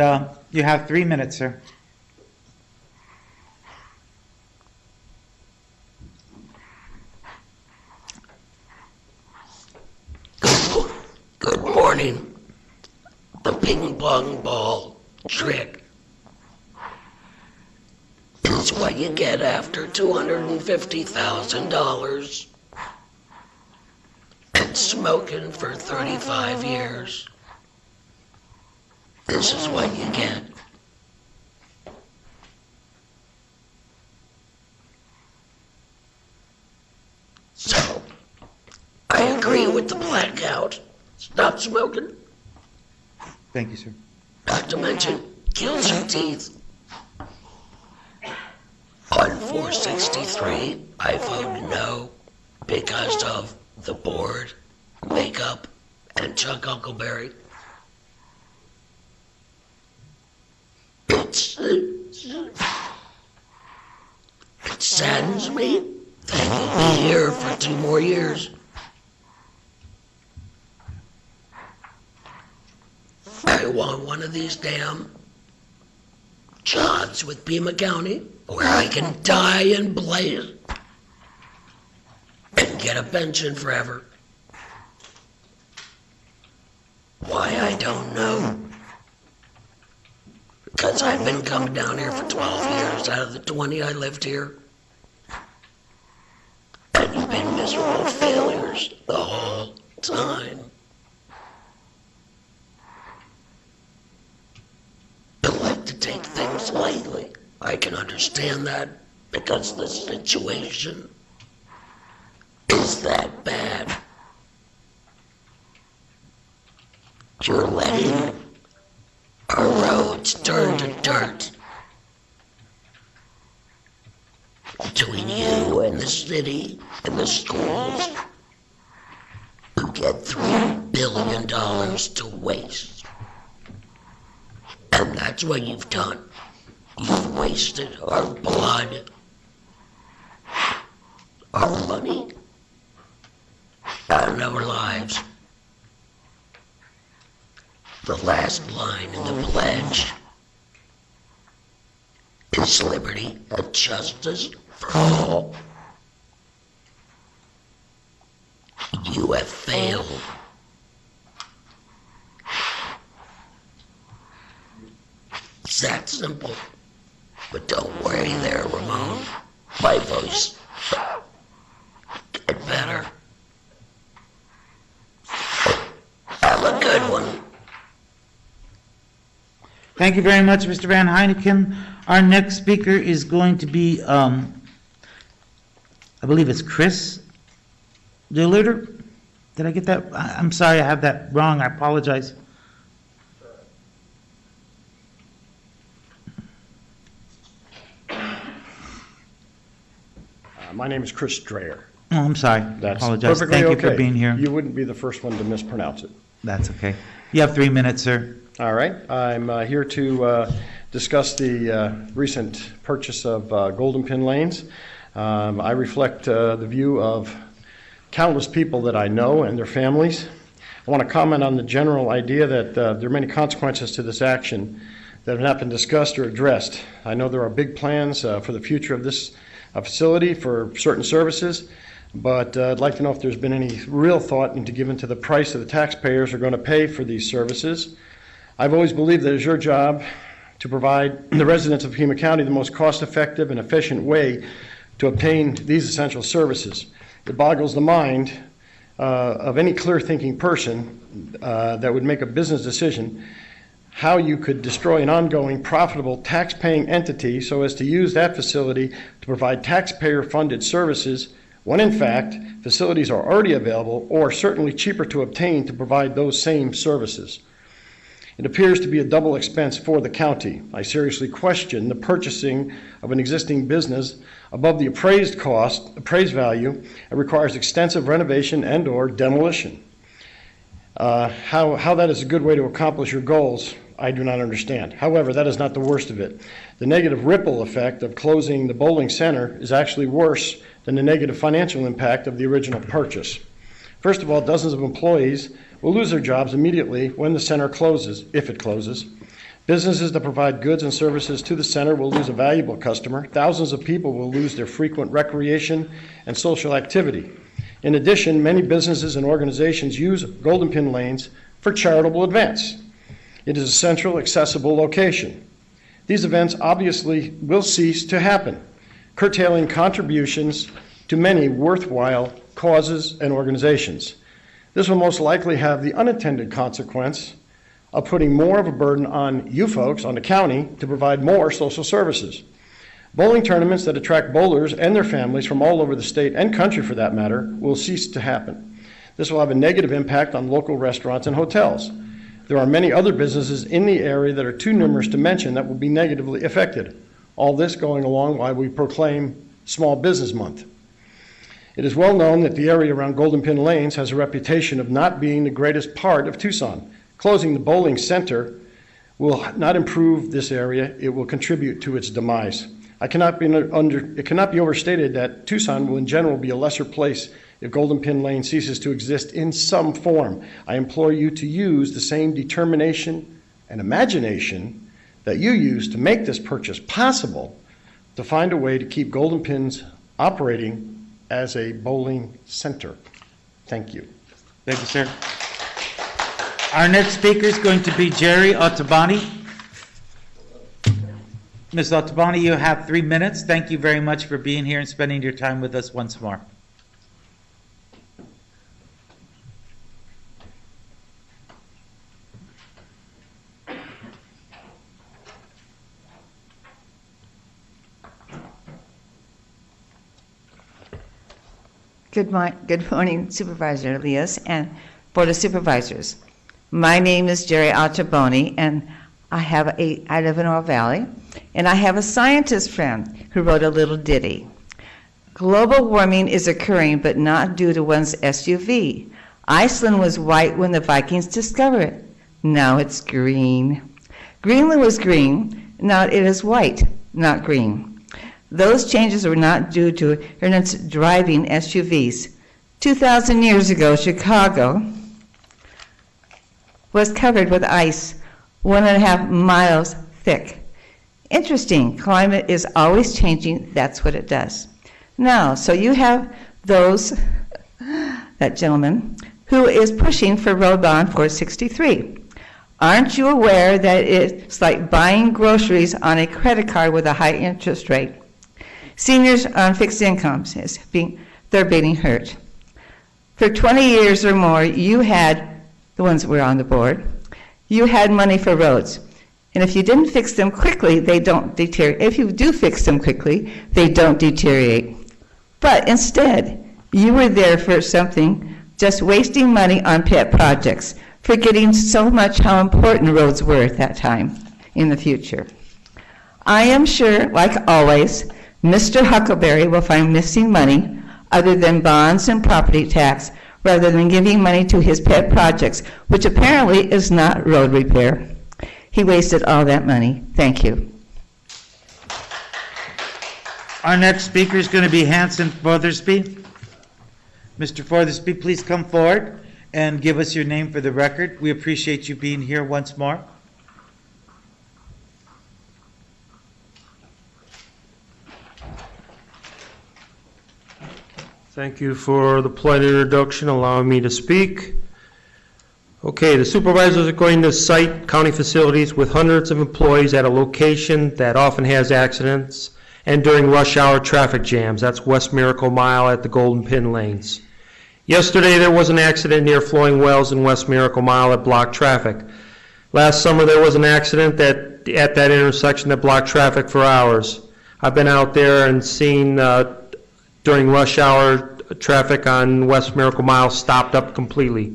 you have 3 minutes, sir. Good morning. The ping pong ball trick is what you get after $250,000 and smoking for 35 years. This is what you get. So, I agree with the blackout. Stop smoking. Thank you, sir. Not to mention, kills your teeth. On 463, I voted no because of the board, makeup, and Chuck Huckleberry. It saddens me that you'll be here for 2 more years. I want one of these damn jobs with Pima County where I can die and blaze and get a pension forever. Why, I don't know. Because I've been coming down here for 12 years out of the 20 I lived here. And you've been miserable failures the whole time. You like to take things lightly. I can understand that because the situation is that bad. You're letting our roads turn to dirt between you and the city and the schools who get $3 billion to waste. And that's what you've done. You've wasted our blood, our money, and our lives. The last line in the pledge is liberty and justice for all. You have failed. It's that simple. But don't worry there, Ramon. My voice get better. Have a good one. Thank you very much, Mr. Van Heineken. Our next speaker is going to be, I believe it's Chris Dilliter. Did I get that? I'm sorry, I have that wrong. I apologize. My name is Chris Dreyer. Oh, I'm sorry. That's apologize. perfectly Thank you okay. for being here. You wouldn't be the first one to mispronounce it. That's okay. You have 3 minutes, sir. All right. I'm here to discuss the recent purchase of Golden Pin Lanes. I reflect the view of countless people that I know and their families. I want to comment on the general idea that there are many consequences to this action that have not been discussed or addressed. I know there are big plans for the future of this facility for certain services, but I'd like to know if there's been any real thought into given to the price that the taxpayers are going to pay for these services. I've always believed that it's your job to provide the residents of Pima County the most cost-effective and efficient way to obtain these essential services. It boggles the mind of any clear-thinking person that would make a business decision how you could destroy an ongoing, profitable, tax-paying entity so as to use that facility to provide taxpayer-funded services when, in fact, facilities are already available or certainly cheaper to obtain to provide those same services. It appears to be a double expense for the county. I seriously question the purchasing of an existing business above the appraised value. It requires extensive renovation and or demolition. How that is a good way to accomplish your goals, I do not understand. However, that is not the worst of it. The negative ripple effect of closing the bowling center is actually worse than the negative financial impact of the original purchase. First of all, dozens of employees will lose their jobs immediately when the center closes, if it closes. Businesses that provide goods and services to the center will lose a valuable customer. Thousands of people will lose their frequent recreation and social activity. In addition, many businesses and organizations use Golden Pin Lanes for charitable events. It is a central, accessible location. These events obviously will cease to happen, curtailing contributions to many worthwhile causes and organizations. This will most likely have the unintended consequence of putting more of a burden on you folks, on the county, to provide more social services. Bowling tournaments that attract bowlers and their families from all over the state and country, for that matter, will cease to happen. This will have a negative impact on local restaurants and hotels. There are many other businesses in the area that are too numerous to mention that will be negatively affected. All this going along while we proclaim Small Business Month. It is well known that the area around Golden Pin Lanes has a reputation of not being the greatest part of Tucson. Closing the bowling center will not improve this area, it will contribute to its demise. It cannot be overstated that Tucson will in general be a lesser place if Golden Pin Lane ceases to exist in some form. I implore you to use the same determination and imagination that you used to make this purchase possible to find a way to keep Golden Pins operating as a bowling center. Thank you. Thank you, sir. Our next speaker is going to be Jerry Ottoboni. Ms. Ottoboni, you have 3 minutes. Thank you very much for being here and spending your time with us once more. Good morning, Supervisor Elias and Board of Supervisors. My name is Jerry Ottoboni, and I live in Oro Valley, and I have a scientist friend who wrote a little ditty. Global warming is occurring, but not due to one's SUV. Iceland was white when the Vikings discovered it. Now it's green. Greenland was green. Now it is white, not green. Those changes were not due to ignorance driving SUVs. 2,000 years ago, Chicago was covered with ice 1.5 miles thick. Interesting, climate is always changing, that's what it does. Now, so you have that gentleman, who is pushing for road bond 463. Aren't you aware that it's like buying groceries on a credit card with a high interest rate? Seniors on fixed incomes, they're being hurt. For 20 years or more, you had, the ones that were on the board, you had money for roads. And if you didn't fix them quickly, they don't deteriorate. If you do fix them quickly, they don't deteriorate. But instead, you were there for something, just wasting money on pet projects, forgetting so much how important roads were at that time in the future. I am sure, like always, Mr. Huckleberry will find missing money other than bonds and property tax, rather than giving money to his pet projects, which apparently is not road repair. He wasted all that money. Thank you. Our next speaker is going to be Hanson Forthersby. Mr. Forthersby, please come forward and give us your name for the record. We appreciate you being here once more. Thank you for the polite introduction, allowing me to speak. Okay, the supervisors are going to site county facilities with hundreds of employees at a location that often has accidents and during rush hour traffic jams. That's West Miracle Mile at the Golden Pin Lanes. Yesterday there was an accident near Flowing Wells in West Miracle Mile that blocked traffic. Last summer there was an accident at that intersection that blocked traffic for hours. I've been out there and seen during rush hour traffic on West Miracle Mile stopped up completely.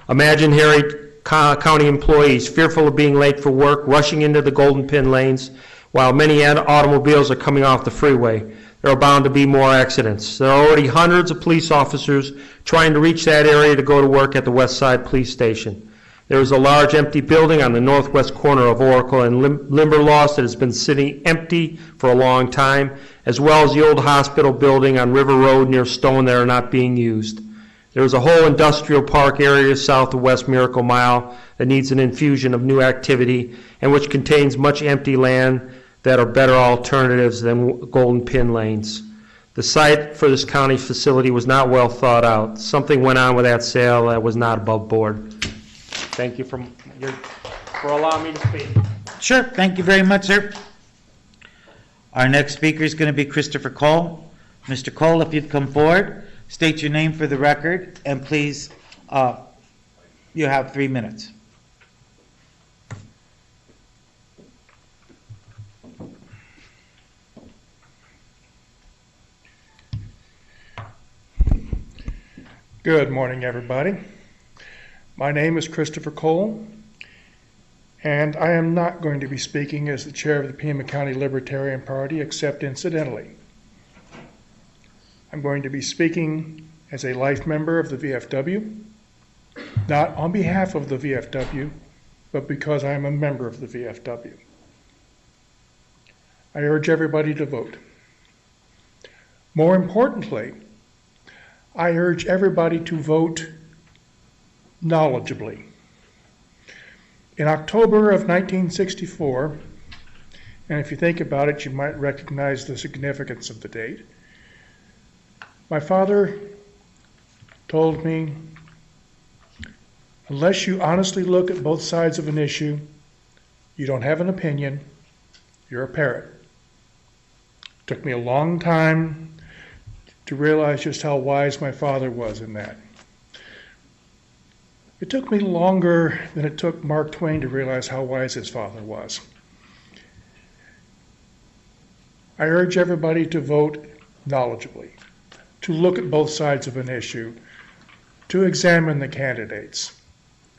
Imagine harried county employees fearful of being late for work, rushing into the Golden Pin Lanes while many automobiles are coming off the freeway. There are bound to be more accidents. There are already hundreds of police officers trying to reach that area to go to work at the West Side Police Station. There is a large empty building on the northwest corner of Oracle and Limberlost that has been sitting empty for a long time, as well as the old hospital building on River Road near Stone that are not being used. There is a whole industrial park area south of West Miracle Mile that needs an infusion of new activity and which contains much empty land that are better alternatives than Golden Pin Lanes. The site for this county facility was not well thought out. Something went on with that sale that was not above board. Thank you for allowing me to speak. Sure, thank you very much, sir. Our next speaker is going to be Christopher Cole. Mr. Cole, if you'd come forward, state your name for the record, and please, you have 3 minutes. Good morning, everybody. My name is Christopher Cole, and I am not going to be speaking as the chair of the Pima County Libertarian Party, except incidentally. I'm going to be speaking as a life member of the VFW, not on behalf of the VFW, but because I am a member of the VFW. I urge everybody to vote. More importantly, I urge everybody to vote knowledgeably. In October of 1964, and if you think about it, you might recognize the significance of the date, my father told me, unless you honestly look at both sides of an issue, you don't have an opinion, you're a parrot. It took me a long time to realize just how wise my father was in that. It took me longer than it took Mark Twain to realize how wise his father was. I urge everybody to vote knowledgeably, to look at both sides of an issue, to examine the candidates,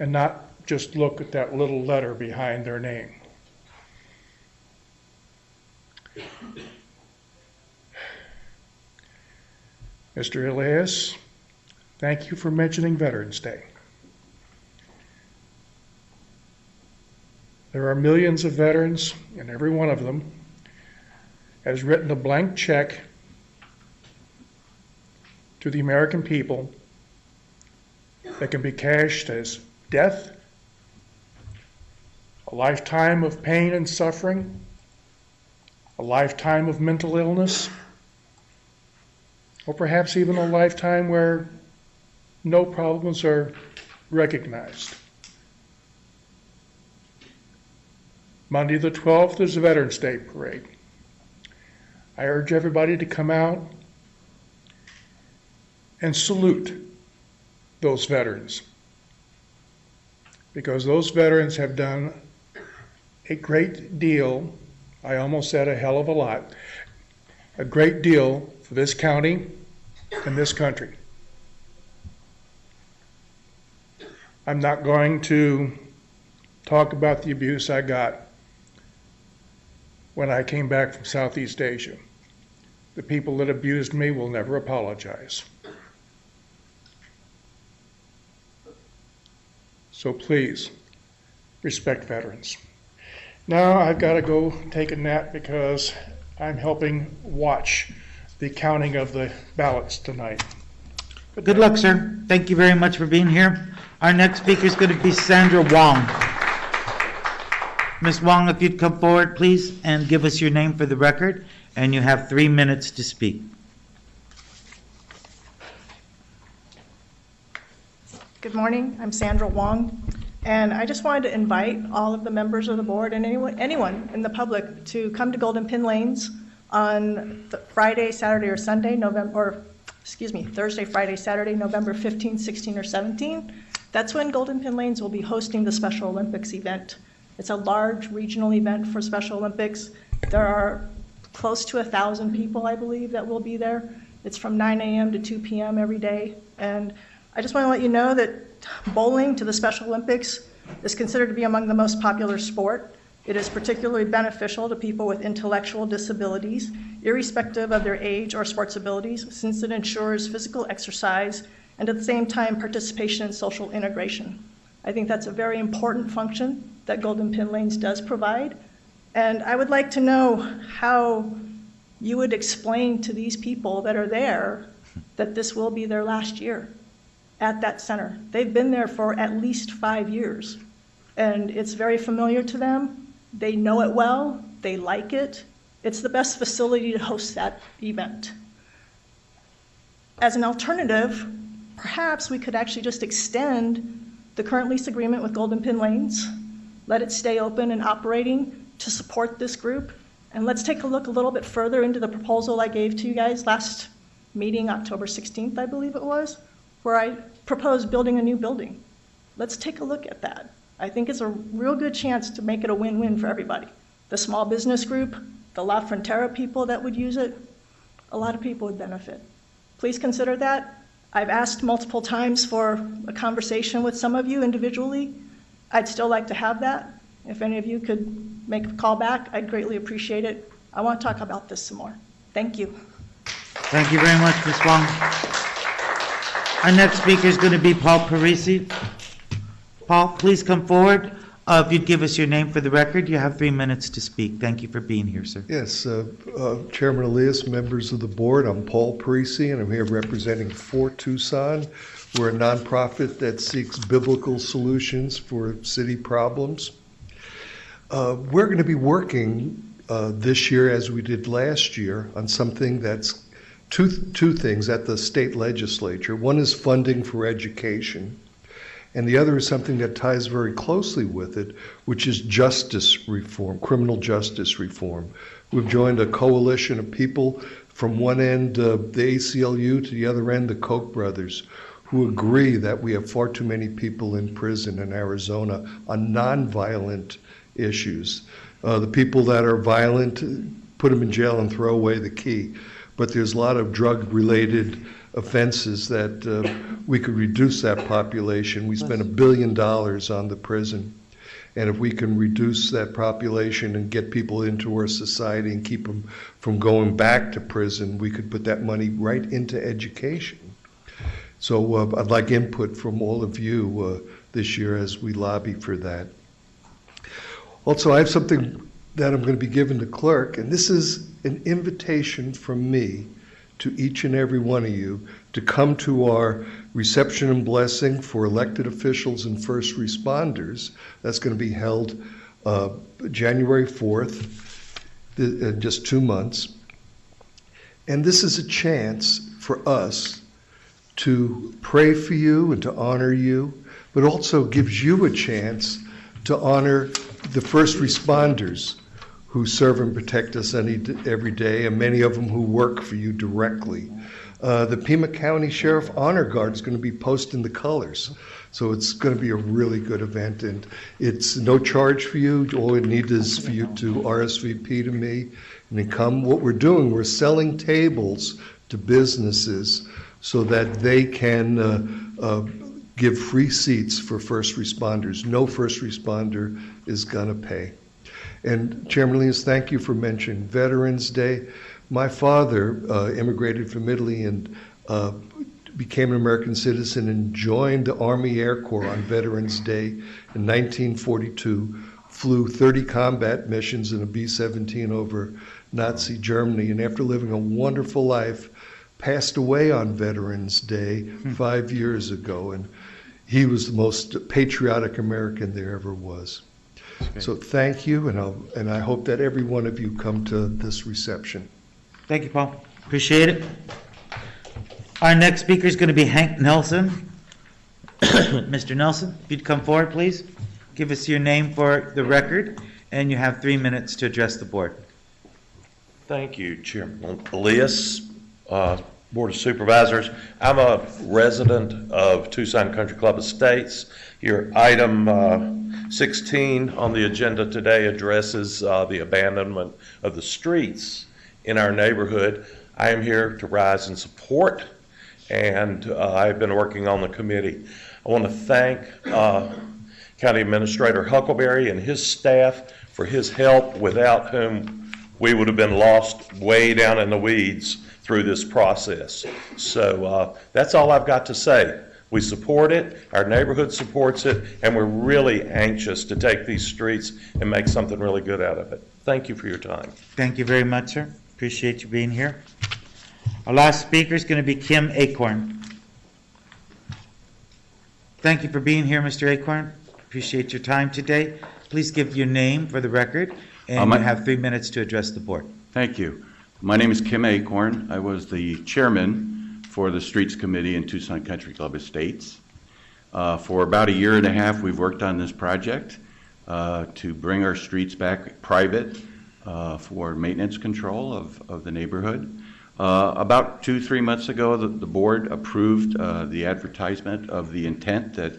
and not just look at that little letter behind their name. Mr. Elias, thank you for mentioning Veterans Day. There are millions of veterans, and every one of them has written a blank check to the American people that can be cashed as death, a lifetime of pain and suffering, a lifetime of mental illness, or perhaps even a lifetime where no problems are recognized. Monday the 12th is the Veterans Day Parade. I urge everybody to come out and salute those veterans, because those veterans have done a great deal, I almost said a hell of a lot, a great deal for this county and this country. I'm not going to talk about the abuse I got when I came back from Southeast Asia. The people that abused me will never apologize. So please, respect veterans. Now I've got to go take a nap because I'm helping watch the counting of the ballots tonight. Good luck, sir. Thank you very much for being here. Our next speaker is going to be Sandra Wong. Ms. Wong, if you'd come forward, please, and give us your name for the record, and you have 3 minutes to speak. Good morning. I'm Sandra Wong, and I just wanted to invite all of the members of the board and anyone in the public to come to Golden Pin Lanes on Friday, Saturday, or Sunday, Thursday, Friday, Saturday, November 15, 16, or 17. That's when Golden Pin Lanes will be hosting the Special Olympics event. It's a large regional event for Special Olympics. There are close to 1,000 people, I believe, that will be there. It's from 9 a.m. to 2 p.m. every day. And I just want to let you know that bowling to the Special Olympics is considered to be among the most popular sport. It is particularly beneficial to people with intellectual disabilities, irrespective of their age or sports abilities, since it ensures physical exercise and at the same time participation in social integration. I think that's a very important function that Golden Pin Lanes does provide. And I would like to know how you would explain to these people that are there that this will be their last year at that center. They've been there for at least 5 years, and it's very familiar to them. They know it well, they like it. It's the best facility to host that event. As an alternative, perhaps we could actually just extend the current lease agreement with Golden Pin Lanes, let it stay open and operating to support this group, and let's take a look a little bit further into the proposal I gave to you guys last meeting, October 16th, I believe it was, where I proposed building a new building. Let's take a look at that. I think it's a real good chance to make it a win-win for everybody. The small business group, the La Frontera people that would use it, a lot of people would benefit. Please consider that. I've asked multiple times for a conversation with some of you individually. I'd still like to have that. If any of you could make a call back, I'd greatly appreciate it. I want to talk about this some more. Thank you. Thank you very much, Ms. Wong. Our next speaker is going to be Paul Parisi. Paul, please come forward. If you'd give us your name for the record, you have 3 minutes to speak. Thank you for being here, sir. Yes, Chairman Elias, members of the board, I'm Paul Parisi, and I'm here representing For Tucson. We're a nonprofit that seeks biblical solutions for city problems. We're going to be working this year, as we did last year, on something that's two things at the state legislature. One is funding for education, and the other is something that ties very closely with it, which is justice reform, criminal justice reform. We've joined a coalition of people from one end, the ACLU, to the other end, the Koch brothers, who agree that we have far too many people in prison in Arizona on nonviolent issues. The people that are violent, put them in jail and throw away the key. But there's a lot of drug-related offenses that we could reduce that population. We spend $1 billion on the prison. And if we can reduce that population and get people into our society and keep them from going back to prison, we could put that money right into education. So I'd like input from all of you this year as we lobby for that. Also, I have something that I'm going to be giving the clerk, and this is an invitation from me to each and every one of you to come to our reception and blessing for elected officials and first responders. That's going to be held January 4th, in just 2 months. And this is a chance for us to pray for you and to honor you, but also gives you a chance to honor the first responders who serve and protect us every day, and many of them who work for you directly. The Pima County Sheriff Honor Guard is going to be posting the colors. So it's going to be a really good event, and it's no charge for you. All it needs is for you to RSVP to me and then come. What we're doing, we're selling tables to businesses so that they can give free seats for first responders. No first responder is going to pay. And Chairman Leas, thank you for mentioning Veterans Day. My father immigrated from Italy and became an American citizen and joined the Army Air Corps on Veterans Day in 1942, flew 30 combat missions in a B-17 over Nazi Germany, and after living a wonderful life, passed away on Veterans Day 5 years ago, and he was the most patriotic American there ever was. So thank you, and I hope that every one of you come to this reception. Thank you, Paul. Appreciate it. Our next speaker is going to be Hank Nelson. Mr. Nelson, if you'd come forward, please. Give us your name for the record, and you have 3 minutes to address the board. Thank you, Chairman Elias, Board of Supervisors. I'm a resident of Tucson Country Club Estates. Your item 16 on the agenda today addresses the abandonment of the streets in our neighborhood. I am here to rise in support, and I've been working on the committee. I want to thank County Administrator Huckleberry and his staff for his help, without whom we would have been lost way down in the weeds through this process. So that's all I've got to say. We support it, our neighborhood supports it, and we're really anxious to take these streets and make something really good out of it. Thank you for your time. Thank you very much, sir. Appreciate you being here. Our last speaker is going to be Kim Acorn. Thank you for being here, Mr. Acorn. Appreciate your time today. Please give your name for the record, and you have 3 minutes to address the board. Thank you. My name is Kim Acorn. I was the chairman for the Streets Committee in Tucson Country Club Estates. For about 1.5 years, we've worked on this project to bring our streets back private for maintenance control of the neighborhood. About 2-3 months ago, the board approved the advertisement of the intent that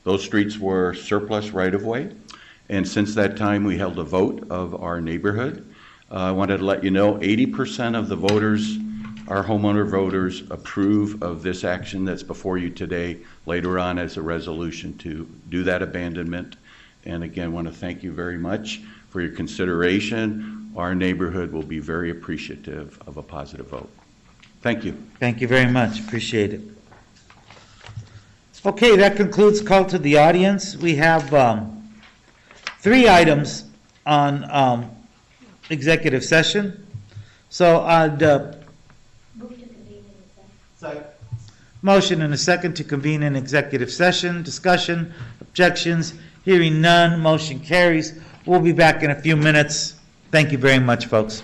those streets were surplus right-of-way. And since that time, we held a vote of our neighborhood. I wanted to let you know 80% of the voters our homeowner voters approve of this action that's before you today, later on as a resolution to do that abandonment. And again, want to thank you very much for your consideration. Our neighborhood will be very appreciative of a positive vote. Thank you. Thank you very much. Appreciate it. Okay, that concludes call to the audience. We have 3 items on executive session. So I'd motion and a second to convene an executive session. Discussion, objections, hearing none, motion carries. We'll be back in a few minutes. Thank you very much, folks.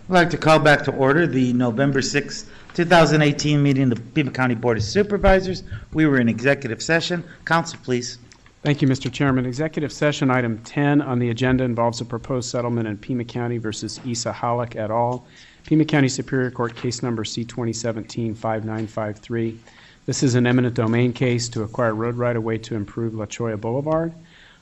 I'd like to call back to order the November 6, 2018 meeting of the Pima County Board of Supervisors. We were in executive session. Council, please. Thank you, Mr. Chairman. Executive session item 10 on the agenda involves a proposed settlement in Pima County versus Isa Halleck et al. Pima County Superior Court case number C-2017-5953. This is an eminent domain case to acquire road right-of-way to improve La Cholla Boulevard.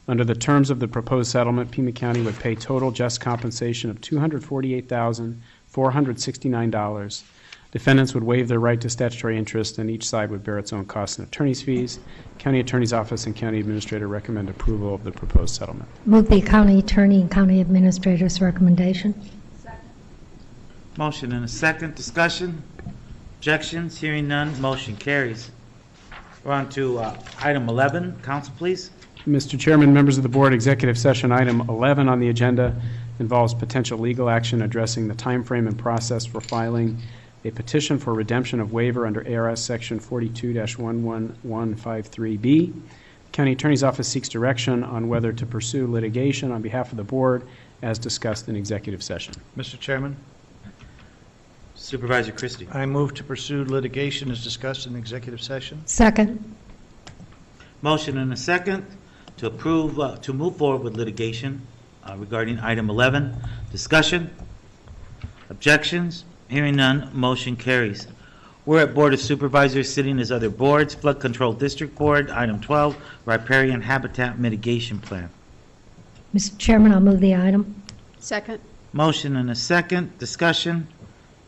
Under the terms of the proposed settlement, Pima County would pay total just compensation of $248,469. Defendants would waive their right to statutory interest, and each side would bear its own costs and attorney's fees. County Attorney's Office and County Administrator recommend approval of the proposed settlement. Move the County Attorney and County Administrator's recommendation. Motion and a second. Discussion? Objections? Hearing none. Motion carries. We're on to item 11. Council, please. Mr. Chairman, members of the board, executive session item 11 on the agenda involves potential legal action addressing the timeframe and process for filing a petition for redemption of waiver under ARS Section 42-11153B. County Attorney's Office seeks direction on whether to pursue litigation on behalf of the board as discussed in executive session. Mr. Chairman, Supervisor Christie. I move to pursue litigation as discussed in executive session. Second. Motion and a second to approve, to move forward with litigation regarding item 11. Discussion? Objections? Hearing none, motion carries. We're at Board of Supervisors sitting as other boards. Flood Control District Board, item 12, Riparian Habitat Mitigation Plan. Mr. Chairman, I'll move the item. Second. Motion and a second. Discussion?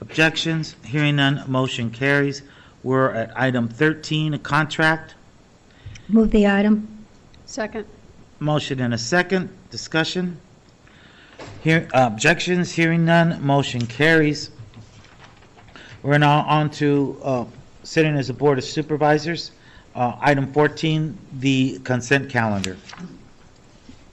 Objections? Hearing none, motion carries. We're at item 13, a contract. Move the item. Second. Motion and a second. Discussion? Objections? Hearing none, motion carries. We're now on to sitting as a Board of Supervisors. Item 14, the consent calendar.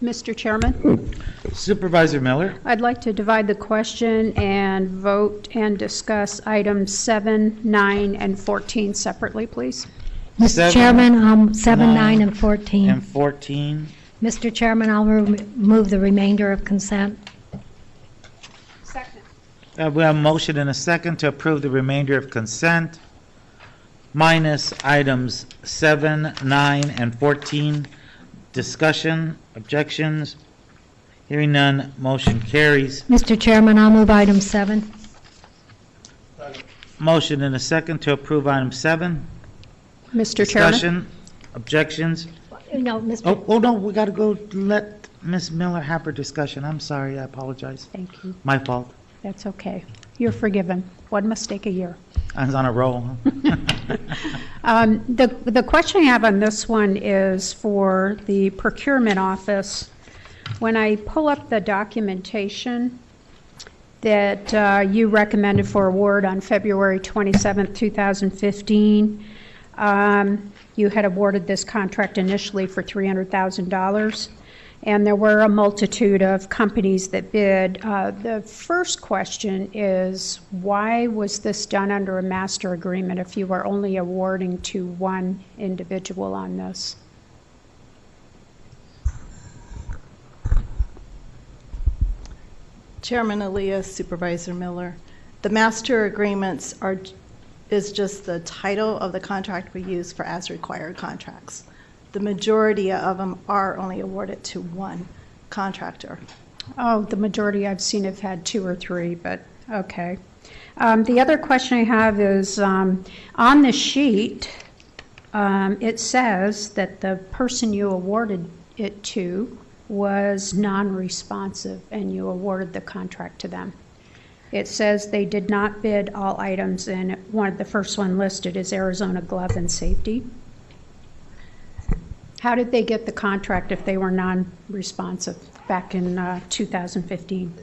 Mr. Chairman, Supervisor Miller. I'd like to divide the question and vote and discuss items 7, 9, and 14 separately, please. Mr. Chairman, 7, 9, and 14. And 14. Mr. Chairman, I'll move the remainder of consent. Second. We have a motion and a second to approve the remainder of consent, minus items 7, 9, and 14. Discussion, objections, hearing none, motion carries. Mr. Chairman, I'll move item 7. Motion and a second to approve item 7. Mr. Chairman. Discussion, objections. No, Mr. Oh, no, we got to go let Ms. Miller have her discussion. I'm sorry, I apologize. Thank you. My fault. That's okay. You're forgiven. One mistake a year. I was on a roll. The question I have on this one is for the procurement office. When I pull up the documentation that you recommended for award on February 27, 2015, you had awarded this contract initially for $300,000. And there were a multitude of companies that bid. The first question is, why was this done under a master agreement if you were only awarding to one individual on this? Chairman Elias, Supervisor Miller. The master agreements is just the title of the contract we use for as required contracts. The majority of them are only awarded to one contractor. Oh, the majority I've seen have had 2 or 3, but okay. The other question I have is on the sheet, it says that the person you awarded it to was non-responsive and you awarded the contract to them. It says they did not bid all items, and the first one listed is Arizona Glove and Safety. How did they get the contract if they were non-responsive back in 2015?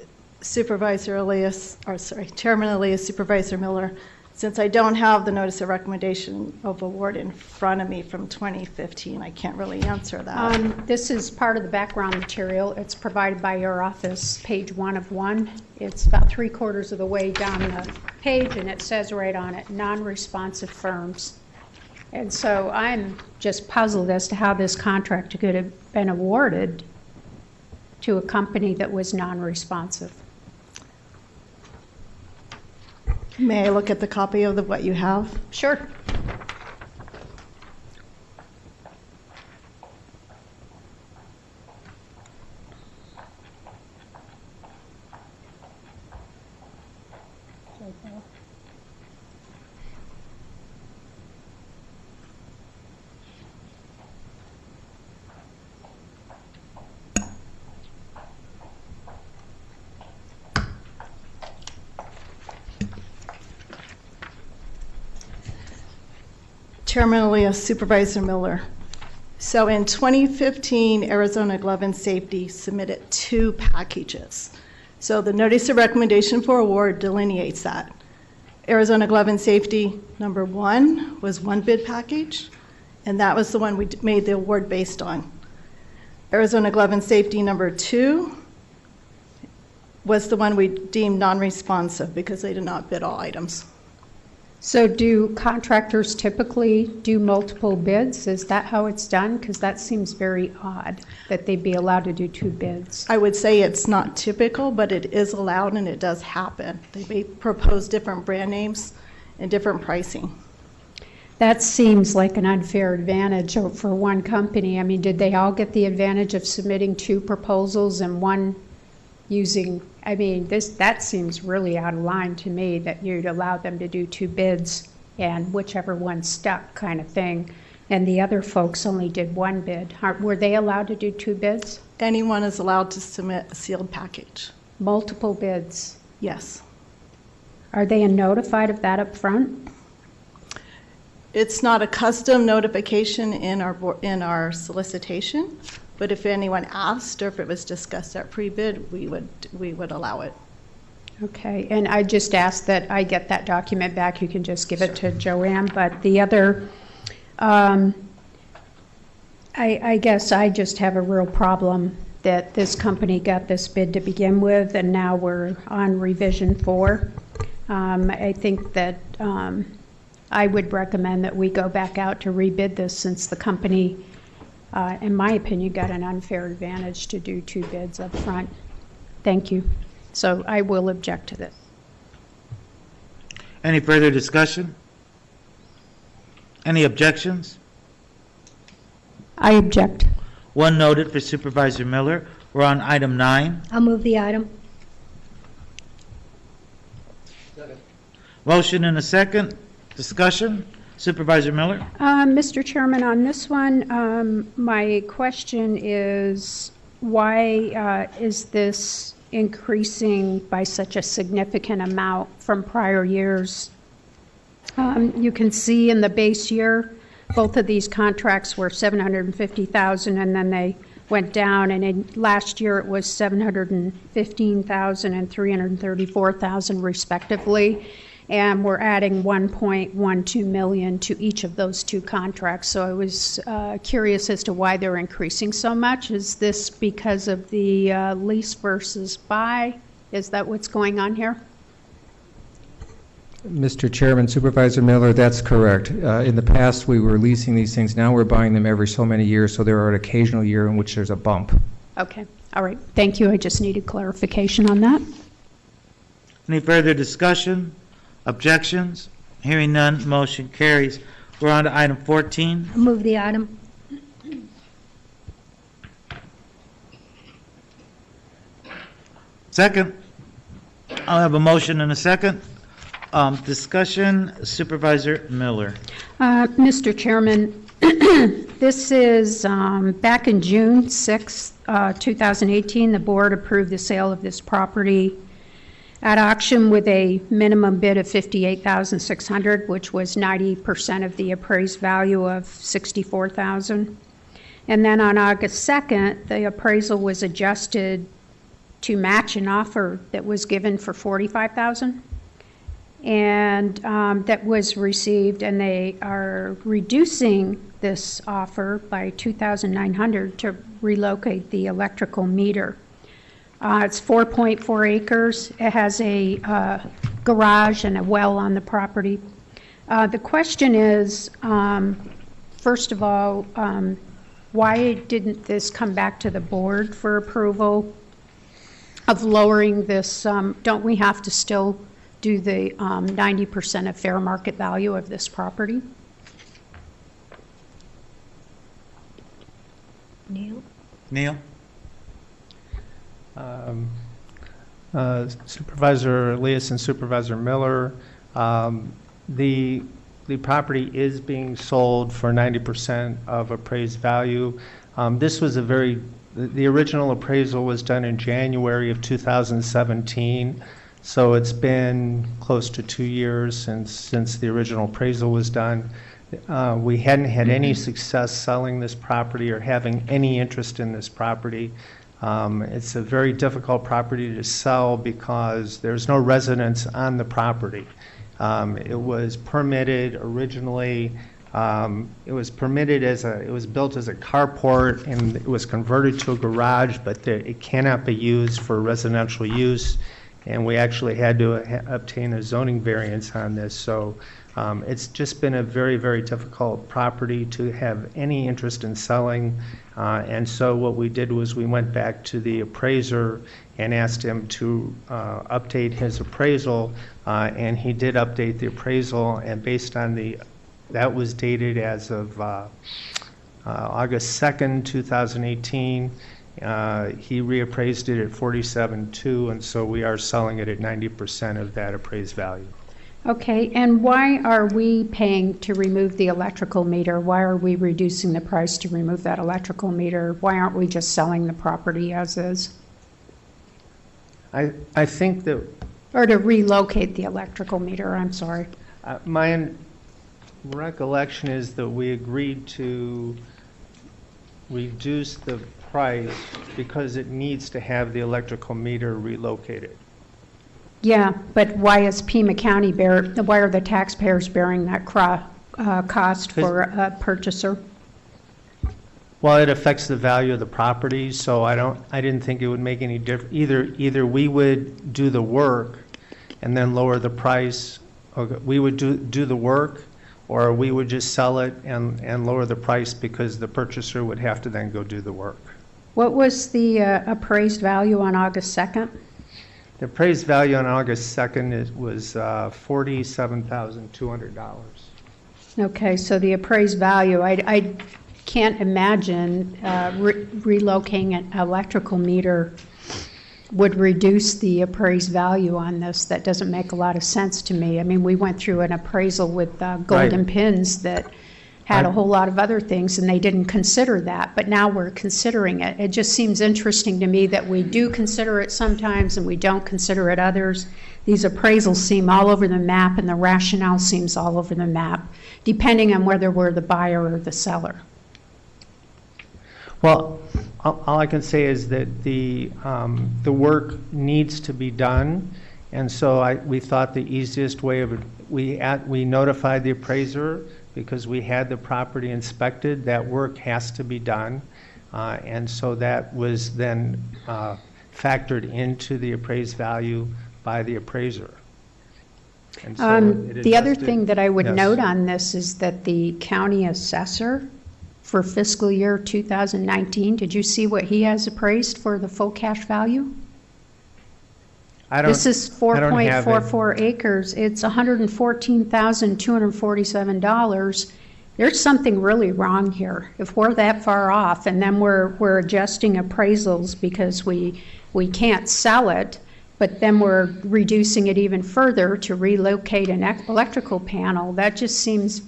Chairman Elias, Supervisor Miller, since I don't have the notice of recommendation of award in front of me from 2015, I can't really answer that. This is part of the background material. It's provided by your office, page 1 of 1. It's about 3/4 of the way down the page, and it says right on it, non-responsive firms. And so I'm just puzzled as to how this contract could have been awarded to a company that was non-responsive. May I look at the copy of what you have? Sure. Chairman Elias, Supervisor Miller. So in 2015, Arizona Glove and Safety submitted 2 packages. So the notice of recommendation for award delineates that. Arizona Glove and Safety number 1 was 1 bid package, and that was the one we made the award based on. Arizona Glove and Safety number 2 was the one we deemed non-responsive because they did not bid all items. So do contractors typically do multiple bids? Is that how it's done? Because that seems very odd that they'd be allowed to do 2 bids. I would say it's not typical, but it is allowed and it does happen. They may propose different brand names and different pricing. That seems like an unfair advantage for one company. I mean, did they all get the advantage of submitting 2 proposals and one using, I mean, that seems really out of line to me, that you'd allow them to do 2 bids and whichever one stuck kind of thing, and the other folks only did 1 bid. Were they allowed to do 2 bids? Anyone is allowed to submit a sealed package. Multiple bids? Yes. Are they notified of that up front? It's not a custom notification in our solicitation, but if anyone asked or if it was discussed at pre-bid, we would allow it. Okay, and I just asked that I get that document back. You can just give it to Joanne, but the other, I guess I just have a real problem that this company got this bid to begin with, and now we're on revision 4. I think that I would recommend that we go back out to rebid this, since the company, in my opinion, got an unfair advantage to do 2 bids up front. Thank you. So I will object to this. Any further discussion? Any objections? I object. 1 noted for Supervisor Miller. We're on item 9. I'll move the item. Motion and a second. Discussion? Supervisor Miller? Mr. Chairman, on this one, my question is, why is this increasing by such a significant amount from prior years? You can see in the base year, both of these contracts were $750,000, and then they went down, and in last year it was $715,000 and $334,000 respectively. And we're adding $1.12 million to each of those 2 contracts. So I was curious as to why they're increasing so much. Is this because of the lease versus buy? Is that what's going on here? Mr. Chairman, Supervisor Miller, that's correct. In the past, we were leasing these things. Now we're buying them every so many years, so there are an occasional year in which there's a bump. Okay. All right. Thank you. I just needed clarification on that. Any further discussion? Objections? Hearing none, motion carries. We're on to item 14. I'll move the item. Second. I'll have a motion and a second. Discussion, Supervisor Miller. Mr. Chairman, this is back in June 6, 2018, the board approved the sale of this property at auction with a minimum bid of $58,600, which was 90% of the appraised value of $64,000. And then on August 2nd, the appraisal was adjusted to match an offer that was given for $45,000. And that was received, and they are reducing this offer by $2,900 to relocate the electrical meter. It's 4.4 acres. It has a garage and a well on the property. The question is, first of all, why didn't this come back to the board for approval of lowering this? Don't we have to still do the 90% of fair market value of this property? Neil? Neil? Supervisor Elias and Supervisor Miller, the property is being sold for 90% of appraised value. This was the original appraisal was done in January of 2017, so it's been close to 2 years since the original appraisal was done. We hadn't had any success selling this property or having any interest in this property. It's a very difficult property to sell because there's no residence on the property. It was permitted originally. It was built as a carport, and it was converted to a garage, but it cannot be used for residential use. And we actually had to obtain a zoning variance on this. So it's just been a very, very difficult property to have any interest in selling. And so what we did was we went back to the appraiser and asked him to update his appraisal. And he did update the appraisal, and based on that was dated as of August 2nd, 2018. He reappraised it at $47,200, and so we are selling it at 90% of that appraised value. Okay, and why are we paying to remove the electrical meter? Why are we reducing the price to remove that electrical meter? Why aren't we just selling the property as is? I think that... Or to relocate the electrical meter, I'm sorry. My recollection is that we agreed to reduce the price because it needs to have the electrical meter relocated. Yeah, but why is Pima County why are the taxpayers bearing that cost for a purchaser? Well, it affects the value of the property, so I didn't think it would make any difference. Either we would do the work and then lower the price, or we would do the work, or we would just sell it and lower the price because the purchaser would have to then go do the work. What was the appraised value on August 2nd? The appraised value on August 2nd was $47,200. Okay, so the appraised value, I can't imagine relocating an electrical meter would reduce the appraised value on this. That doesn't make a lot of sense to me. I mean, we went through an appraisal with golden pins that had a whole lot of other things, and they didn't consider that, but now we're considering it. It just seems interesting to me that we do consider it sometimes and we don't consider it others. These appraisals seem all over the map, and the rationale seems all over the map, depending on whether we're the buyer or the seller. Well, all I can say is that the work needs to be done, and so we thought the easiest way of it, we notified the appraiser because we had the property inspected. That work has to be done, and so that was then factored into the appraised value by the appraiser. And so the other thing that I would note on this is that the county assessor for fiscal year 2019, did you see what he has appraised for the full cash value? This is 4.44 acres. It's $114,247. There's something really wrong here. If we're that far off, and then we're adjusting appraisals because we can't sell it, but then we're reducing it even further to relocate an electrical panel, that just seems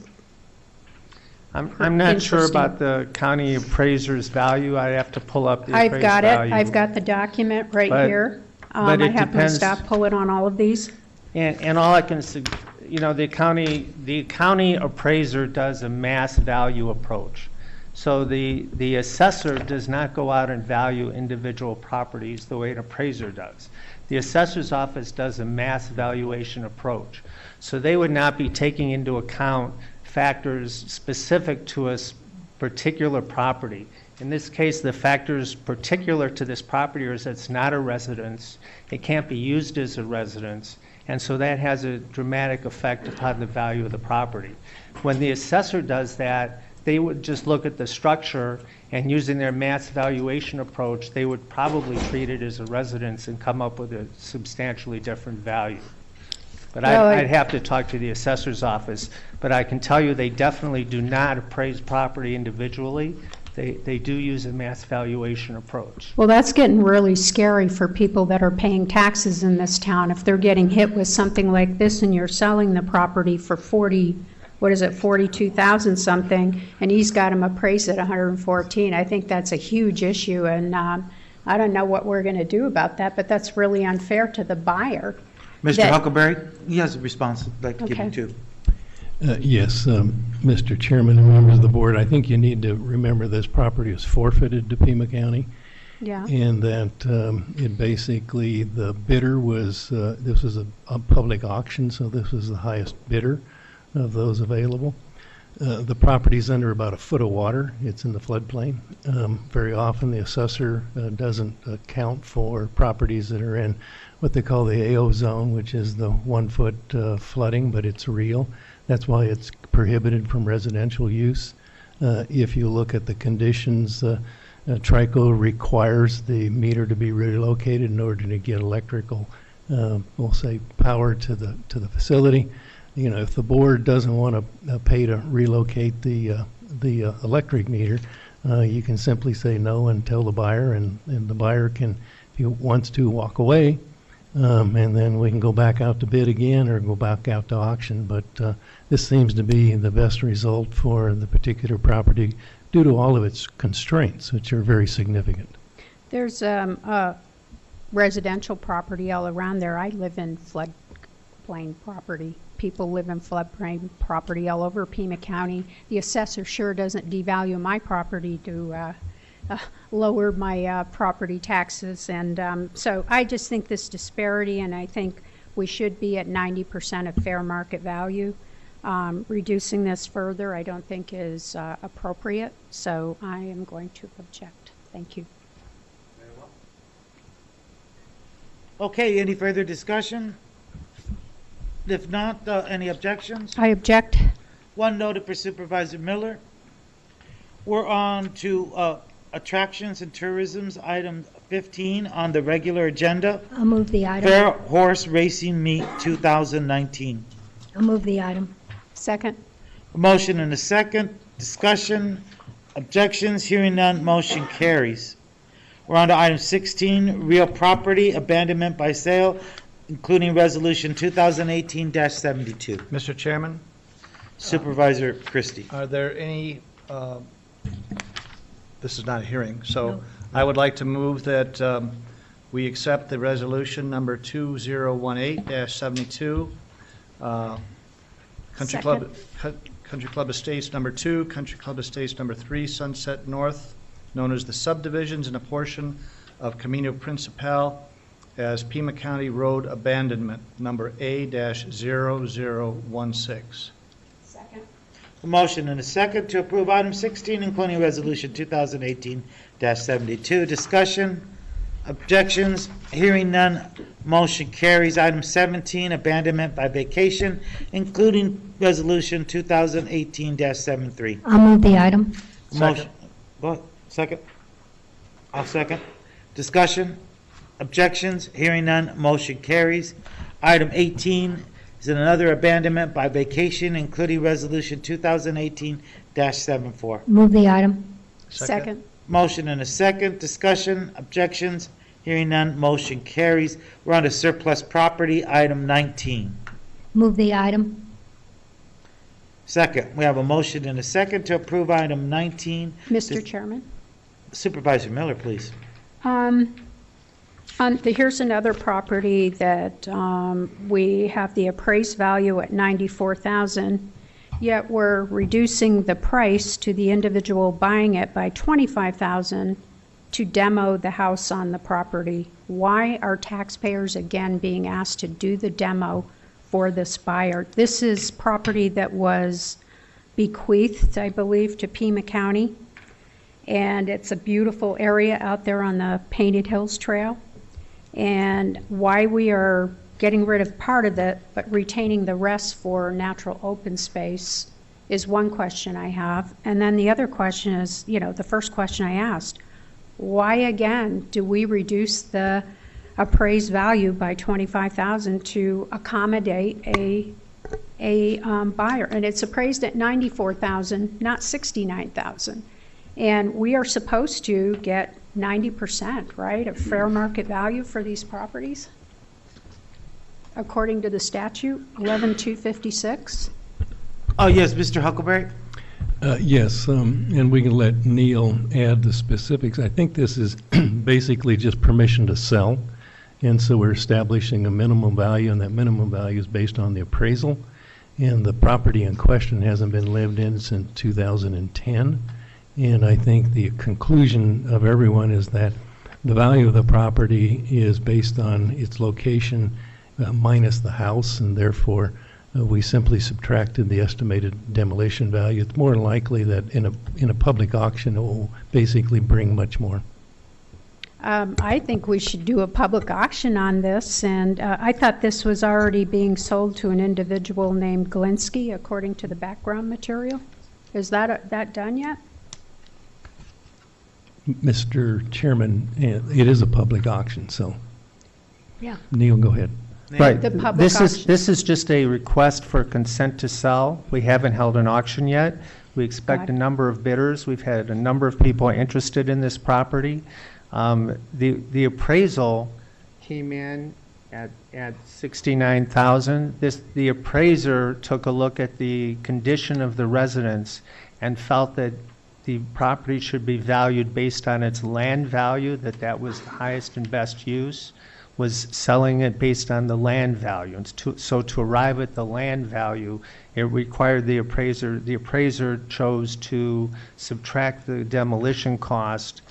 I'm not sure about the county appraiser's value. I'd have to pull up the appraised value. I've got the document right here. I happen to stop, pull it on all of these. And all I can say, the county appraiser does a mass value approach. So the assessor does not go out and value individual properties the way an appraiser does. The assessor's office does a mass valuation approach. So they would not be taking into account factors specific to a particular property. In this case, the factors particular to this property is it's not a residence, it can't be used as a residence, and so that has a dramatic effect upon the value of the property. When the assessor does that, they would just look at the structure, and using their mass valuation approach, they would probably treat it as a residence and come up with a substantially different value. But Well, I'd have to talk to the assessor's office. But I can tell you, they definitely do not appraise property individually. They do use a mass valuation approach. Well, that's getting really scary for people that are paying taxes in this town. If they're getting hit with something like this and you're selling the property for 42,000 something, and he's got them appraised at 114, I think that's a huge issue, and I don't know what we're going to do about that, but that's really unfair to the buyer. Mr. Huckleberry, he has a response I'd like to give Okay. you too. Yes, Mr. Chairman and members of the board, I think you need to remember this property is forfeited to Pima County. Yeah. And that it basically, the bidder was, this was a public auction, so this was the highest bidder of those available. The property's under about a foot of water. It's in the floodplain. Very often the assessor doesn't account for properties that are in what they call the AO zone, which is the 1 foot flooding, but it's real. That's why it's prohibited from residential use. If you look at the conditions, TRICO requires the meter to be relocated in order to get electrical, we'll say, power to the facility. You know, if the board doesn't want to pay to relocate the electric meter, you can simply say no and tell the buyer, and the buyer can, if he wants to, walk away. And then we can go back out to bid again or go back out to auction. But this seems to be the best result for the particular property due to all of its constraints, which are very significant. There's residential property all around there. I live in floodplain property. People live in floodplain property all over Pima County. The assessor sure doesn't devalue my property to lower my property taxes. And so I just think this disparity, and I think we should be at 90% of fair market value. Reducing this further, I don't think is appropriate. So I am going to object. Thank you. Okay, any further discussion? If not, any objections? I object. One noted for Supervisor Miller. We're on to attractions and tourism's item 15 on the regular agenda. I'll move the item. Fair Horse Racing Meet 2019. I'll move the item. Second. A motion and a second. Discussion. Objections. Hearing none. Motion carries. We're on to item 16, real property abandonment by sale, including resolution 2018-72. Mr. Chairman? Supervisor Christie. Are there any, this is not a hearing, so I would like to move that we accept the resolution number 2018-72, Country Club Estates number 2, Country Club Estates number 3, Sunset North, known as the subdivisions and a portion of Camino Principal as Pima County Road Abandonment, number A-0016. Second. A motion and a second to approve item 16, including resolution 2018-72. Discussion. Objections. Hearing none. Motion carries. Item 17, abandonment by vacation, including resolution 2018-73. I'll move the item. Motion. What? Second? I'll second. Discussion. Objections. Hearing none. Motion carries. Item 18 is another abandonment by vacation, including resolution 2018-74. Move the item. Second. Motion and a second. Discussion. Objections. Hearing none. Motion carries. We're on to surplus property, item 19. Move the item. Second. We have a motion and a second to approve item 19. Mr. Chairman. Supervisor Miller, please. Here's another property that we have the appraised value at $94,000, yet we're reducing the price to the individual buying it by $25,000 to demo the house on the property. Why are taxpayers again being asked to do the demo for this buyer? This is property that was bequeathed, I believe, to Pima County, and it's a beautiful area out there on the Painted Hills Trail. And why we are getting rid of part of it but retaining the rest for natural open space is one question I have. And then the other question is, the first question I asked, why again do we reduce the appraised value by $25,000 to accommodate a buyer, and it's appraised at $94,000, not $69,000. And we are supposed to get 90%, right, of fair market value for these properties, according to the statute, 11256. Oh, yes, Mr. Huckleberry? Yes, and we can let Neil add the specifics. I think this is basically just permission to sell, and so we're establishing a minimum value, and that minimum value is based on the appraisal, and the property in question hasn't been lived in since 2010, and I think the conclusion of everyone is that the value of the property is based on its location minus the house, and therefore we simply subtracted the estimated demolition value. It's more likely that in a public auction it will basically bring much more. I think we should do a public auction on this, and I thought this was already being sold to an individual named Glinsky, according to the background material. Is that done yet? Mr. Chairman, it is a public auction, so. Yeah. Neil, go ahead. Right. The public This is just a request for consent to sell. We haven't held an auction yet. We expect a number of bidders. We've had a number of people interested in this property. The appraisal came in at $69,000. The appraiser took a look at the condition of the residence and felt that the property should be valued based on its land value, that was the highest and best use, was selling it based on the land value. And so to arrive at the land value, it required the appraiser. The appraiser chose to subtract the demolition cost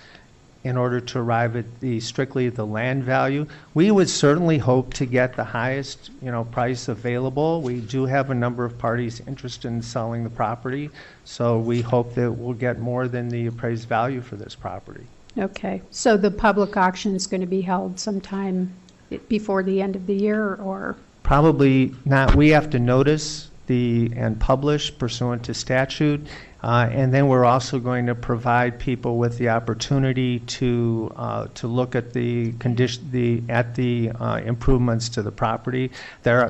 in order to arrive at strictly the land value. We would certainly hope to get the highest, price available. We do have a number of parties interested in selling the property, so we hope that we'll get more than the appraised value for this property. Okay, so the public auction is going to be held sometime before the end of the year, or? Probably not. We have to notice and publish pursuant to statute, and then we're also going to provide people with the opportunity to look at the improvements to the property.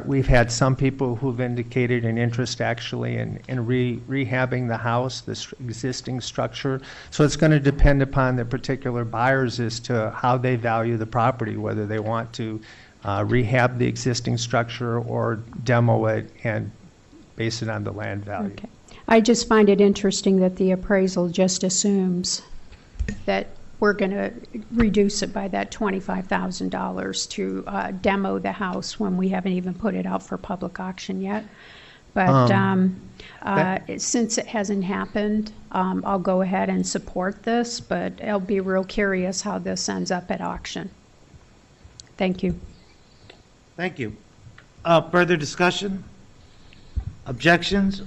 We've had some people who've indicated an interest actually in rehabbing the house, this existing structure. So it's going to depend upon the particular buyers as to how they value the property, whether they want to rehab the existing structure or demo it and base it on the land value. Okay. I just find it interesting that the appraisal just assumes that we're going to reduce it by that $25,000 to demo the house when we haven't even put it out for public auction yet. But since it hasn't happened, I'll go ahead and support this, but I'll be real curious how this ends up at auction. Thank you. Thank you. Further discussion? Objections?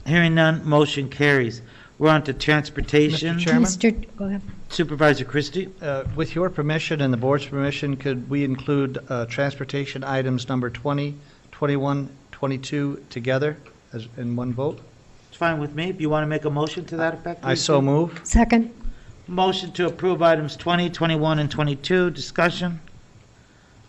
Hearing none, motion carries. We're on to transportation. Mr. Chairman? Go ahead. Supervisor Christie? With your permission and the board's permission, could we include transportation items number 20, 21, 22 together in one vote? It's fine with me. If you want to make a motion to that effect. I so move. Second. Motion to approve items 20, 21, and 22. Discussion?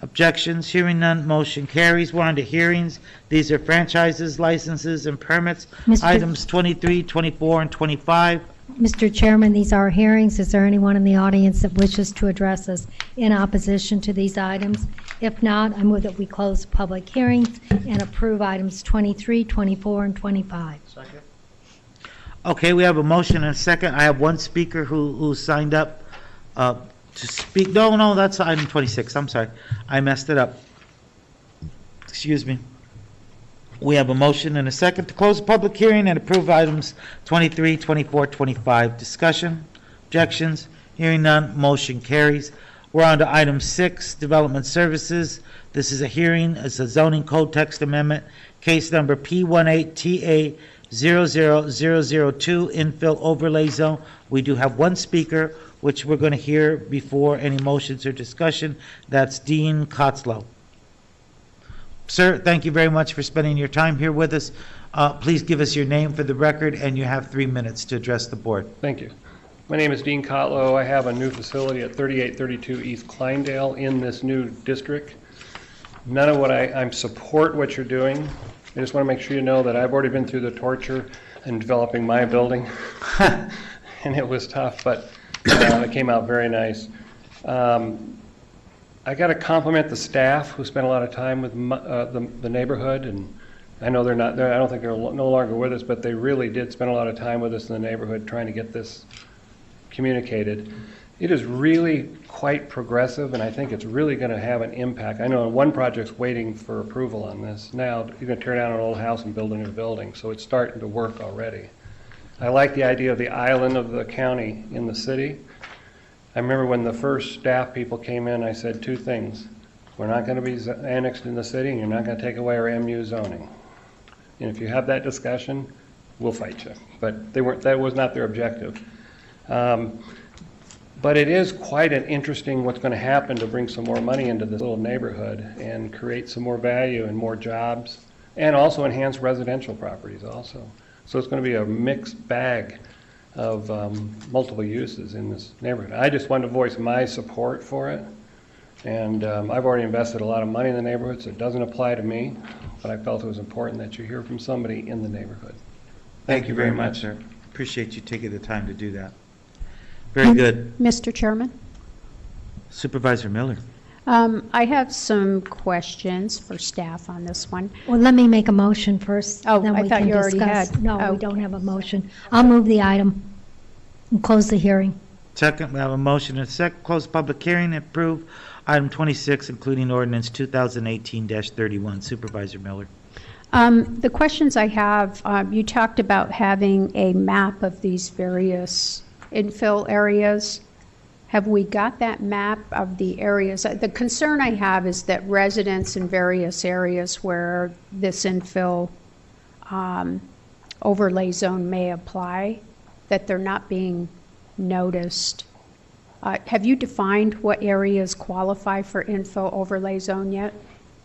Objections? Hearing none, motion carries. We're on to hearings. These are franchises, licenses, and permits. Items 23, 24, and 25. Mr. Chairman, these are hearings. Is there anyone in the audience that wishes to address us in opposition to these items? If not, I move that we close public hearings and approve items 23, 24, and 25. Second. Okay, we have a motion and a second. I have one speaker who signed up to speak. No, that's item 26. I'm sorry. I messed it up. Excuse me. We have a motion and a second to close the public hearing and approve items 23, 24, 25. Discussion? Objections? Hearing none, motion carries. We're on to item 6, Development Services. This is a hearing. It's a zoning code text amendment, case number P18TA 00002, infill overlay zone. We do have one speaker, which we're going to hear before any motions or discussion. That's Dean Kotzlow. Sir, thank you very much for spending your time here with us. Please give us your name for the record, and you have 3 minutes to address the board. Thank you. My name is Dean Kotlow. I have a new facility at 3832 East Kleinedale in this new district. None of what I support what you're doing. I just want to make sure you know that I've already been through the torture in developing my building, and it was tough, but it came out very nice. I got to compliment the staff who spent a lot of time with the neighborhood, and I know they're not there. I don't think they're no longer with us, but they really did spend a lot of time with us in the neighborhood trying to get this communicated. It is really quite progressive, and I think it's really going to have an impact. I know one project's waiting for approval on this. Now you're going to tear down an old house and build a new building, so it's starting to work already. I like the idea of the island of the county in the city. I remember when the first staff people came in, I said two things. We're not going to be annexed in the city, and you're not going to take away our MU zoning. And if you have that discussion, we'll fight you. But that was not their objective. But it is quite an interesting what's going to happen to bring some more money into this little neighborhood and create some more value and more jobs, and also enhance residential properties also. So it's going to be a mixed bag of multiple uses in this neighborhood. I just wanted to voice my support for it. And I've already invested a lot of money in the neighborhood, so it doesn't apply to me, but I felt it was important that you hear from somebody in the neighborhood. Thank you very much, sir. Appreciate you taking the time to do that. Very good. Mr. Chairman? Supervisor Miller. I have some questions for staff on this one. Well, let me make a motion first. Oh, then I we thought can you already discuss. had. No, Oh. we don't have a motion. I'll move the item and close the hearing. Second, we have a motion and a second. Close public hearing and approve item 26, including ordinance 2018-31. Supervisor Miller. The questions I have, you talked about having a map of these various infill areas. Have we got that map of the areas? The concern I have is that residents in various areas where this infill overlay zone may apply, that they're not being noticed. Have you defined what areas qualify for infill overlay zone yet?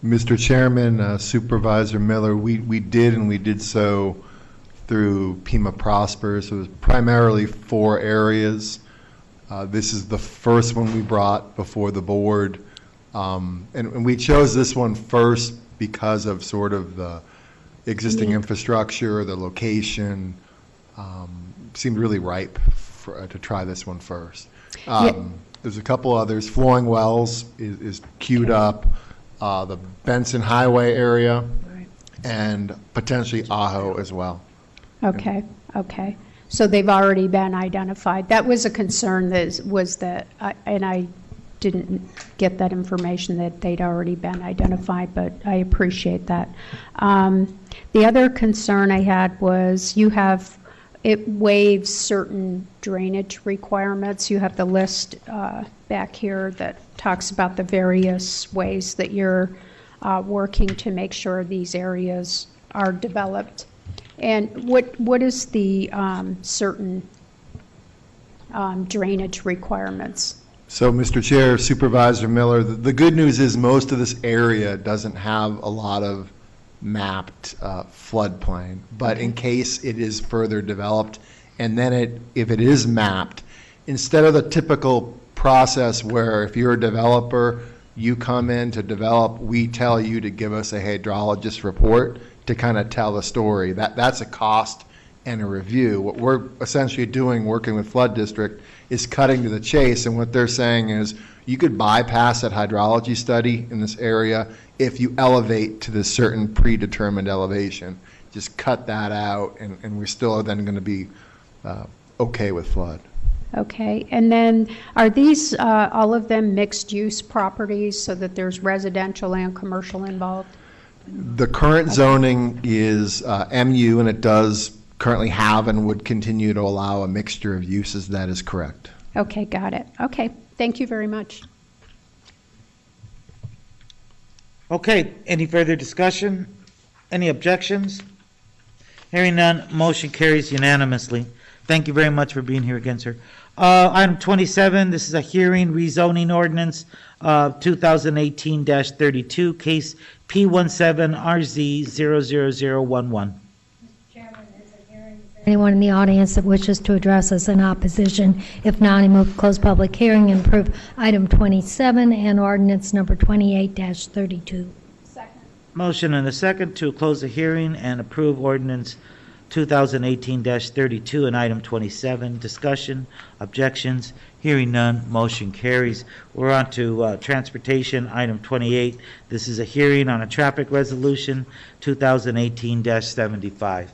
Mr. Chairman, Supervisor Miller, we did so through Pima Prospers. It was primarily 4 areas. This is the first one we brought before the board. And we chose this one first because of sort of the existing infrastructure, the location. Seemed really ripe to try this one first. There's a couple others. Flowing Wells is queued up. The Benson Highway area, and potentially Ajo as well. Okay, okay. So they've already been identified. That was a concern and I didn't get that information that they'd already been identified, but I appreciate that. The other concern I had was it waives certain drainage requirements. You have the list back here that talks about the various ways that you're working to make sure these areas are developed. And what is the certain drainage requirements? So, Mr. Chair, Supervisor Miller, the good news is most of this area doesn't have a lot of mapped floodplain, but in case it is further developed, and then if it is mapped, instead of the typical process where if you're a developer, you come in to develop, we tell you to give us a hydrologist report to kind of tell the story. That's a cost and a review. What we're essentially doing, working with Flood District, is cutting to the chase, and what they're saying is you could bypass that hydrology study in this area if you elevate to this certain predetermined elevation. Just cut that out, and we're still then going to be okay with flood. Okay, and then are these all of them mixed-use properties so that there's residential and commercial involved? The current zoning is MU, and it does currently have and would continue to allow a mixture of uses. That is correct. Okay, got it. Okay, thank you very much. Okay, any further discussion? Any objections? Hearing none, motion carries unanimously. Thank you very much for being here again, sir. Item 27, this is a hearing rezoning ordinance 2018-32, case P17RZ00011. Chairman, Anyone in the audience that wishes to address us in opposition? If not, I move to close public hearing and approve item 27 and ordinance number 28-32. Motion and a second to close the hearing and approve ordinance 2018-32 and item 27. Discussion, objections, hearing none, motion carries. We're on to transportation, item 28. This is a hearing on a traffic resolution 2018-75.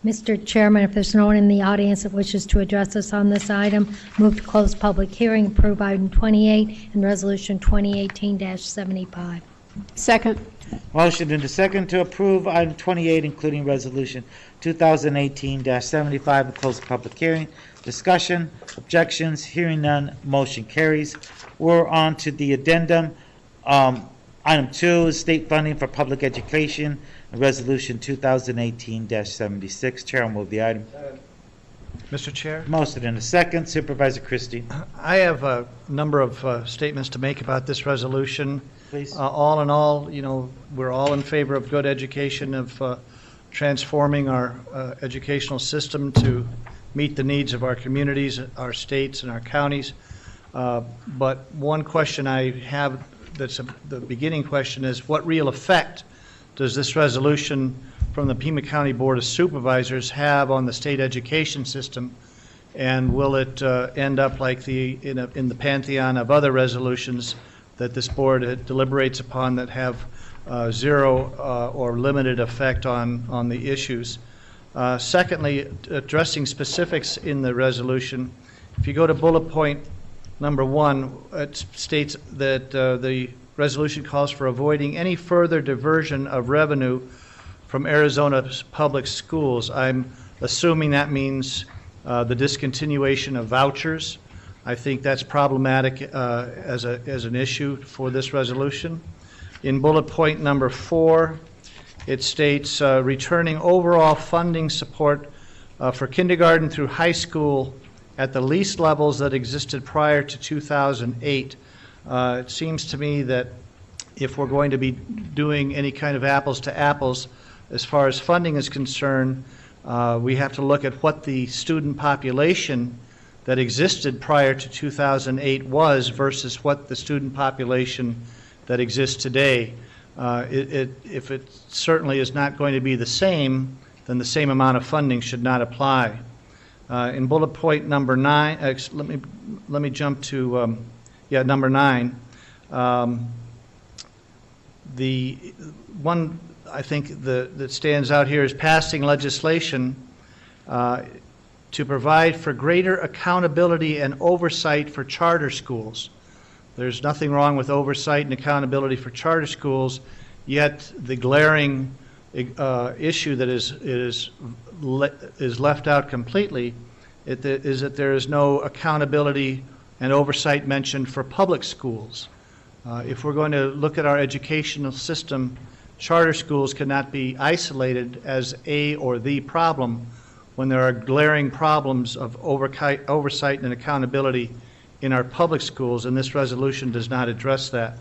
Mr. Chairman, if there's no one in the audience that wishes to address us on this item, move to close public hearing, approve item 28 and resolution 2018-75. Second. Motion and a second to approve item 28, including resolution 2018-75, and close the public hearing. Discussion, objections, hearing none, motion carries. We're on to the addendum. Item 2 is state funding for public education, resolution 2018-76. Chair will move the item. Mr. Chair? Motion and a second. Supervisor Christie. I have a number of statements to make about this resolution. Please. All in all, we're all in favor of good education, of transforming our educational system to meet the needs of our communities, our states, and our counties. But one question I have that's the beginning question is, what real effect does this resolution from the Pima County Board of Supervisors have on the state education system? And will it end up like in the pantheon of other resolutions that this board deliberates upon that have zero or limited effect on the issues? Secondly, addressing specifics in the resolution, if you go to bullet point number 1, it states that the resolution calls for avoiding any further diversion of revenue from Arizona's public schools. I'm assuming that means the discontinuation of vouchers. I think that's problematic as an issue for this resolution. In bullet point number 4, it states returning overall funding support for kindergarten through high school at the least levels that existed prior to 2008. It seems to me that if we're going to be doing any kind of apples to apples as far as funding is concerned, we have to look at what the student population that existed prior to 2008 was versus what the student population that exists today. If it certainly is not going to be the same, then the same amount of funding should not apply. In bullet point number 9, let me jump to number 9. The one I think that stands out here is passing legislation to provide for greater accountability and oversight for charter schools. There's nothing wrong with oversight and accountability for charter schools, yet the glaring issue that is left out completely is that there is no accountability and oversight mentioned for public schools. If we're going to look at our educational system, charter schools cannot be isolated as a or the problem when there are glaring problems of oversight and accountability in our public schools, and this resolution does not address that.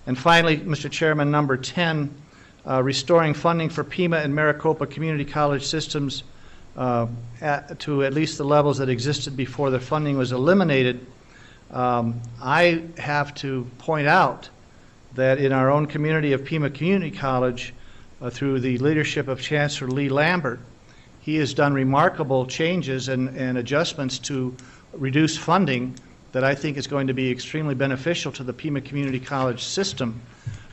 And finally, Mr. Chairman, number 10, restoring funding for Pima and Maricopa Community College systems to at least the levels that existed before the funding was eliminated. I have to point out that in our own community of Pima Community College, through the leadership of Chancellor Lee Lambert, he has done remarkable changes and adjustments to reduce funding that I think is going to be extremely beneficial to the Pima Community College system.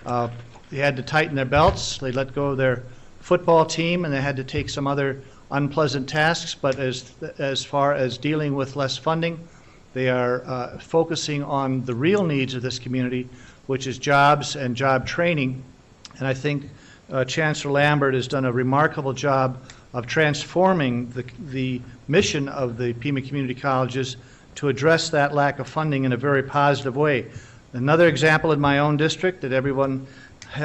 They had to tighten their belts, they let go of their football team, and they had to take some other unpleasant tasks, but as far as dealing with less funding, they are focusing on the real needs of this community, which is jobs and job training. And I think Chancellor Lambert has done a remarkable job of transforming the mission of the Pima Community Colleges to address that lack of funding in a very positive way. Another example in my own district that everyone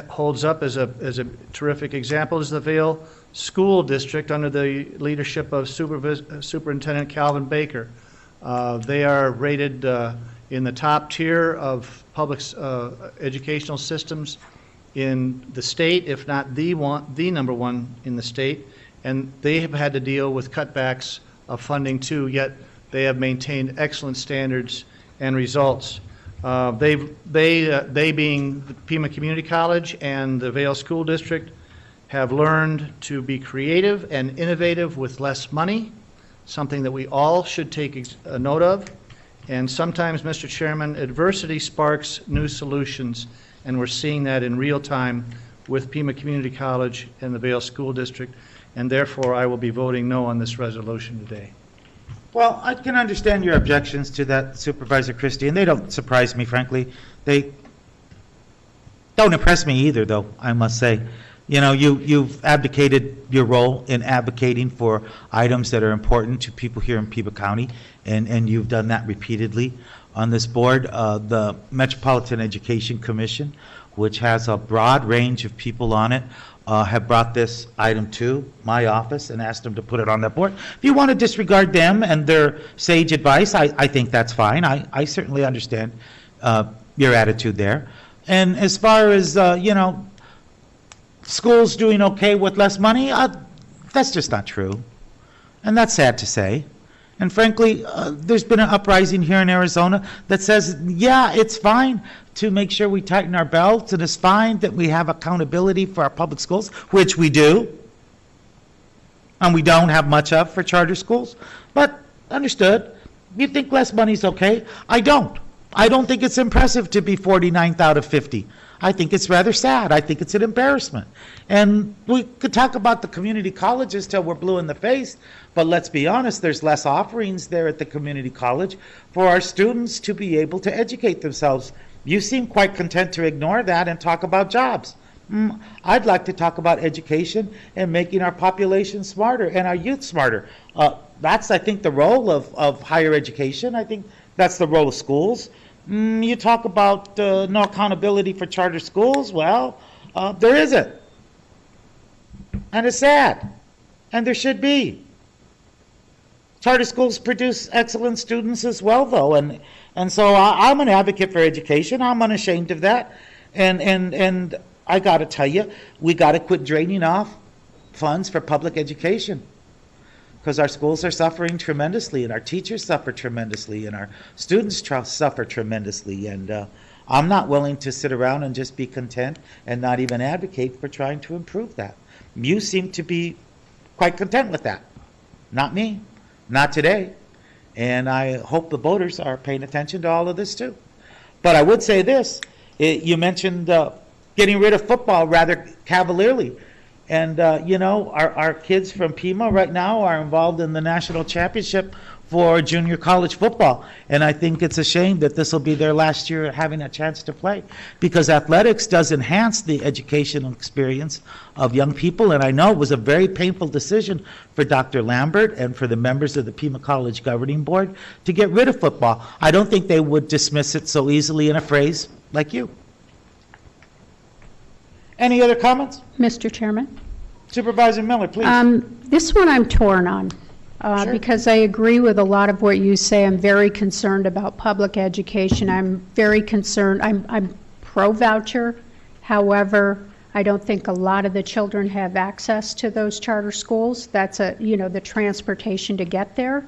holds up as a terrific example is the Vail School District under the leadership of Superintendent Calvin Baker. They are rated in the top tier of public educational systems in the state, if not the number one in the state. and they have had to deal with cutbacks of funding too, yet they have maintained excellent standards and results. They being the Pima Community College and the Vale School District, have learned to be creative and innovative with less money, something that we all should take a note of. And sometimes, Mr. Chairman, adversity sparks new solutions, and we're seeing that in real time with Pima Community College and the Vale School District, and therefore I will be voting no on this resolution today. Well, I can understand your objections to that, Supervisor Christie, and they don't surprise me, frankly. They don't impress me either, though, I must say. You know, you've abdicated your role in advocating for items that are important to people here in Pima County, and you've done that repeatedly on this board. The Metropolitan Education Commission, which has a broad range of people on it, have brought this item to my office and asked them to put it on that board. If you want to disregard them and their sage advice, I think that's fine. I certainly understand your attitude there. And as far as, you know, schools doing okay with less money, that's just not true. And that's sad to say. And frankly, there's been an uprising here in Arizona that says, yeah, it's fine to make sure we tighten our belts, and it's fine that we have accountability for our public schools, which we do, and we don't have much of for charter schools. But understood, you think less money's okay? I don't. I don't think it's impressive to be 49th out of 50. I think it's rather sad. I think it's an embarrassment. And we could talk about the community colleges till we're blue in the face, but let's be honest, there's less offerings there at the community college for our students to be able to educate themselves. You seem quite content to ignore that and talk about jobs. I'd like to talk about education and making our population smarter and our youth smarter. That's, I think, the role of higher education. I think that's the role of schools. You talk about no accountability for charter schools. Well, there isn't. And it's sad. And there should be. Charter schools produce excellent students as well, though. And so I'm an advocate for education. I'm unashamed of that. And I got to tell you, we got to quit draining off funds for public education, because our schools are suffering tremendously, and our teachers suffer tremendously, and our students suffer tremendously. And I'm not willing to sit around and just be content and not even advocate for trying to improve that. You seem to be quite content with that. Not me. Not today. And I hope the voters are paying attention to all of this too. But I would say this. You mentioned getting rid of football rather cavalierly. And, you know, our kids from Pima right now are involved in the national championship for junior college football. And I think it's a shame that this will be their last year having a chance to play, because athletics does enhance the educational experience of young people. And I know it was a very painful decision for Dr. Lambert and for the members of the Pima College Governing Board to get rid of football. I don't think they would dismiss it so easily in a phrase like you. Any other comments? Mr. Chairman? Supervisor Miller, please. This one I'm torn on, Sure. because I agree with a lot of what you say. I'm very concerned about public education. I'm very concerned. I'm pro-voucher. However, I don't think a lot of the children have access to those charter schools. That's the transportation to get there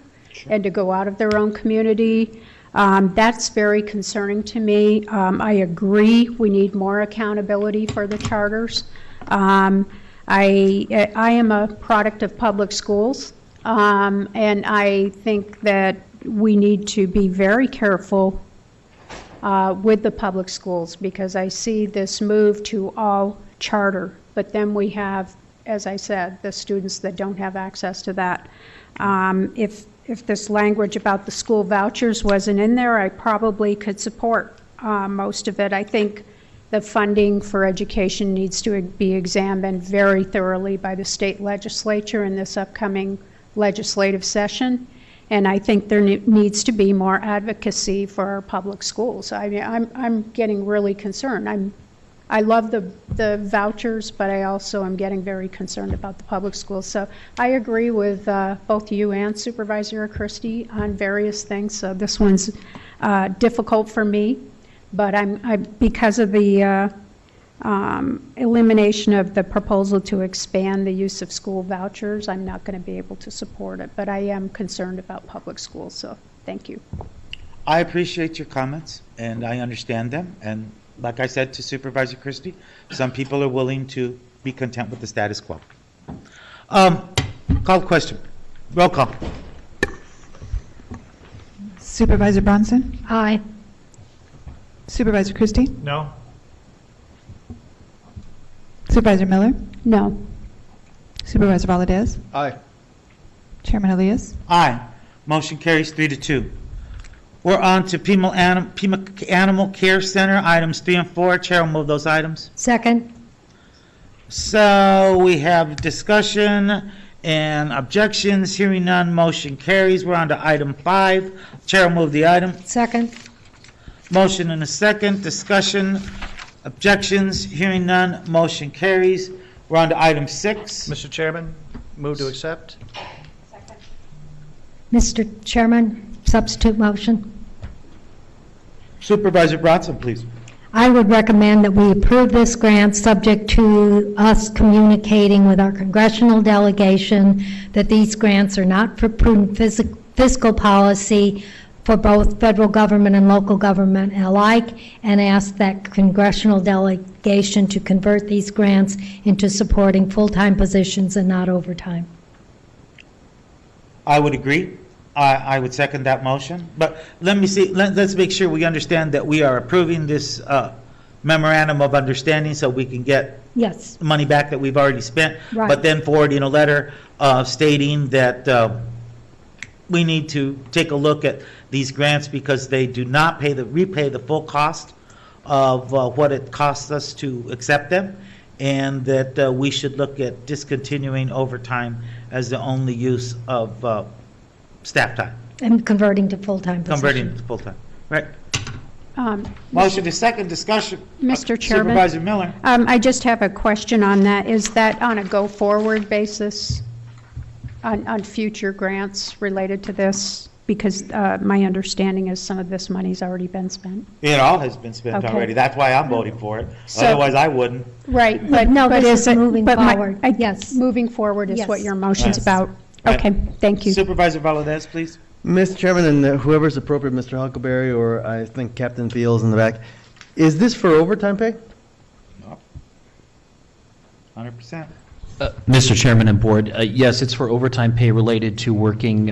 and to go out of their own community. That's very concerning to me. I agree we need more accountability for the charters. I am a product of public schools, and I think that we need to be very careful with the public schools, because I see this move to all charter, but then we have, as I said, the students that don't have access to that. If this language about the school vouchers wasn't in there, I probably could support most of it. I think the funding for education needs to be examined very thoroughly by the state legislature in this upcoming legislative session, and I think there needs to be more advocacy for our public schools. I mean, I'm getting really concerned. I love the vouchers, but I also am getting very concerned about the public schools. So I agree with both you and Supervisor Christie on various things. So this one's difficult for me, but I'm because of the elimination of the proposal to expand the use of school vouchers, I'm not going to be able to support it, but I am concerned about public schools, so thank you. I appreciate your comments, and I understand them. And like I said to Supervisor Christie, some people are willing to be content with the status quo. Call the question. Roll call. Supervisor Bronson? Aye. Supervisor Christie? No. Supervisor Miller? No. Supervisor Valadez? Aye. Chairman Elias? Aye. Motion carries 3-2. We're on to Pima Animal Care Center, items 3 and 4. Chair will move those items. Second. So we have discussion and objections. Hearing none, motion carries. We're on to item 5. Chair will move the item. Second. Motion and a second. Discussion, objections. Hearing none, motion carries. We're on to item 6. Mr. Chairman, move to accept. Mr. Chairman, substitute motion. Supervisor Bronson, please. I would recommend that we approve this grant subject to us communicating with our congressional delegation that these grants are not for prudent fiscal policy for both federal government and local government alike, and ask that congressional delegation to convert these grants into supporting full-time positions and not overtime. I would agree. I would second that motion. But let me see, let's make sure we understand that we are approving this memorandum of understanding so we can get Yes. money back that we've already spent. Right. But then forwarding a letter stating that we need to take a look at these grants because they do not repay the full cost of what it costs us to accept them, and that we should look at discontinuing overtime as the only use of staff time. And converting to full-time positions. Converting to full-time, right. Motion to second, discussion. Mr. Chairman? Supervisor Miller. I just have a question on that. Is that on a go-forward basis on future grants related to this? Because my understanding is some of this money's already been spent. It all has been spent Okay. already. That's why I'm voting for it. So- Otherwise, I wouldn't. Right, but No, but this is is it moving forward. Yes. Moving forward is Yes. what your motion's Yes. about. Okay, thank you. Supervisor Valadez, please. Mr. Chairman, and whoever's appropriate, Mr. Huckleberry, or I think Captain Fields in the back, is this for overtime pay? 100%. Mr. Chairman and Board, yes, it's for overtime pay related to working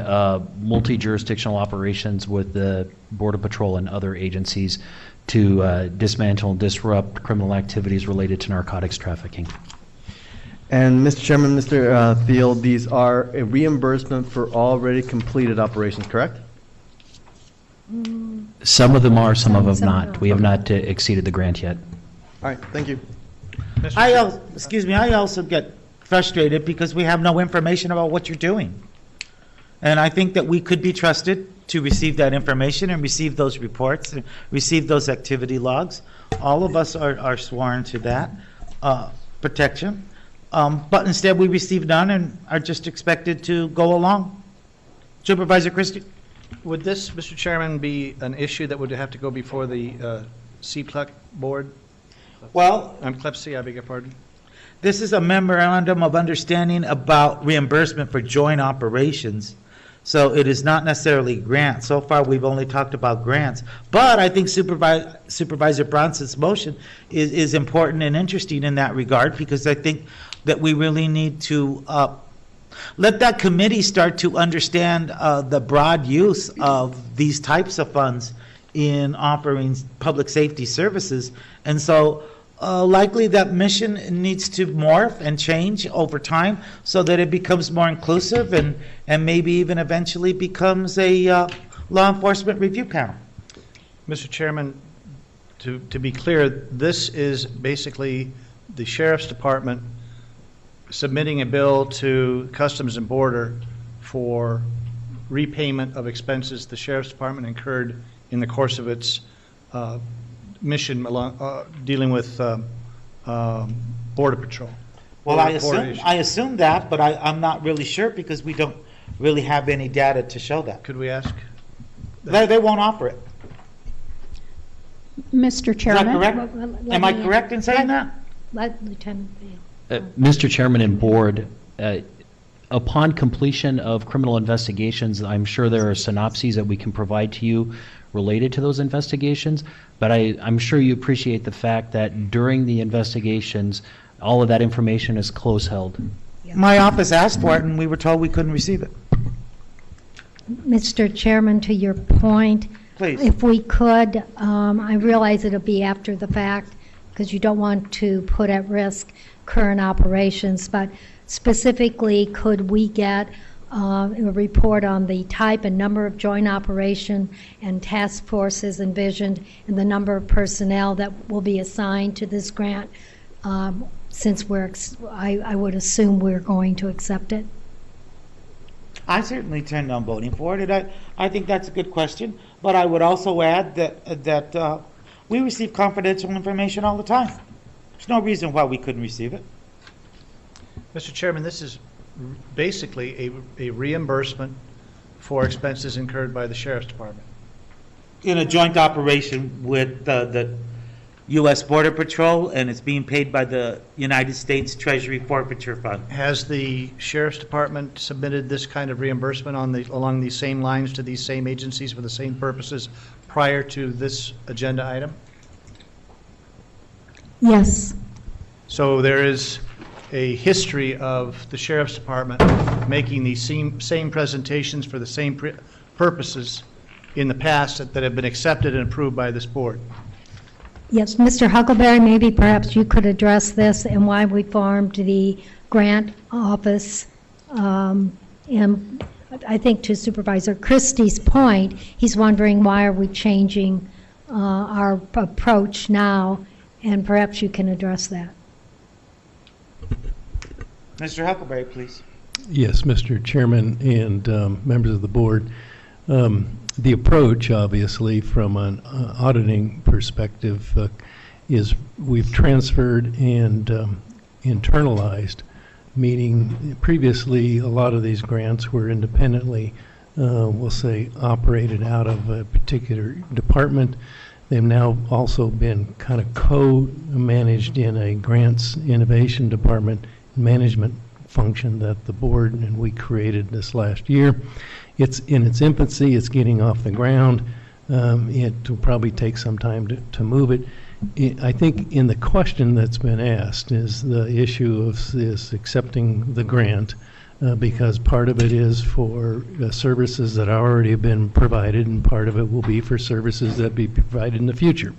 multi-jurisdictional operations with the Border Patrol and other agencies to dismantle and disrupt criminal activities related to narcotics trafficking. And Mr. Chairman, Mr. Field, these are a reimbursement for already completed operations, correct? Some of them are, some of them not. We have not exceeded the grant yet. All right, thank you. I also get frustrated because we have no information about what you're doing. And I think that we could be trusted to receive that information and receive those reports and receive those activity logs. All of us are sworn to that protection. But instead we receive none and are just expected to go along. Supervisor Christie? Would this, Mr. Chairman, be an issue that would have to go before the CPLEC board? Well, CLEPC, I beg your pardon. This is a memorandum of understanding about reimbursement for joint operations. So it is not necessarily grants. So far, we've only talked about grants. But I think Supervisor Bronson's motion is important and interesting in that regard, because I think that we really need to let that committee start to understand the broad use of these types of funds in offering public safety services. And so likely that mission needs to morph and change over time so that it becomes more inclusive and maybe even eventually becomes a law enforcement review panel. Mr. Chairman, to be clear, this is basically the Sheriff's Department submitting a bill to Customs and Border for repayment of expenses the Sheriff's Department incurred in the course of its mission dealing with Border Patrol. Well, I assume that, but I'm not really sure because we don't really have any data to show that. Could we ask? They won't offer it. Mr. Is that Chairman? correct? Am I correct in saying that? Let Lieutenant Vail. Mr. Chairman and Board, upon completion of criminal investigations, I'm sure there are synopses that we can provide to you related to those investigations, but I'm sure you appreciate the fact that during the investigations, all of that information is close held. My office asked for it, and we were told we couldn't receive it. Mr. Chairman, to your point, Please. if we could, I realize it'll be after the fact because you don't want to put at risk current operations, but specifically, could we get a report on the type and number of joint operation and task forces envisioned and the number of personnel that will be assigned to this grant, since I would assume we're going to accept it? I certainly intend on voting for it, and I think that's a good question. But I would also add that we receive confidential information all the time. There's no reason why we couldn't receive it. Mr. Chairman, this is basically a reimbursement for expenses incurred by the Sheriff's Department. In a joint operation with the U.S. Border Patrol, and it's being paid by the United States Treasury Forfeiture Fund. Has the Sheriff's Department submitted this kind of reimbursement along these same lines to these same agencies for the same purposes prior to this agenda item? Yes. So there is a history of the Sheriff's Department making these same presentations for the same purposes in the past that have been accepted and approved by this board. Yes, Mr. Huckleberry, maybe perhaps you could address this and why we formed the grant office. And I think to Supervisor Christie's point, he's wondering why are we changing our approach now, and perhaps you can address that. Mr. Huckleberry, please. Yes, Mr. Chairman and members of the board. The approach, obviously, from an auditing perspective, is we've transferred and internalized, meaning previously a lot of these grants were independently, we'll say, operated out of a particular department. They've now also been kind of co-managed in a grants innovation department management function that the board and we created this last year. It's in its infancy. It's getting off the ground. It will probably take some time to move it. I think in the question that's been asked is the issue of this accepting the grant because part of it is for services that already have been provided and part of it will be for services that be provided in the future.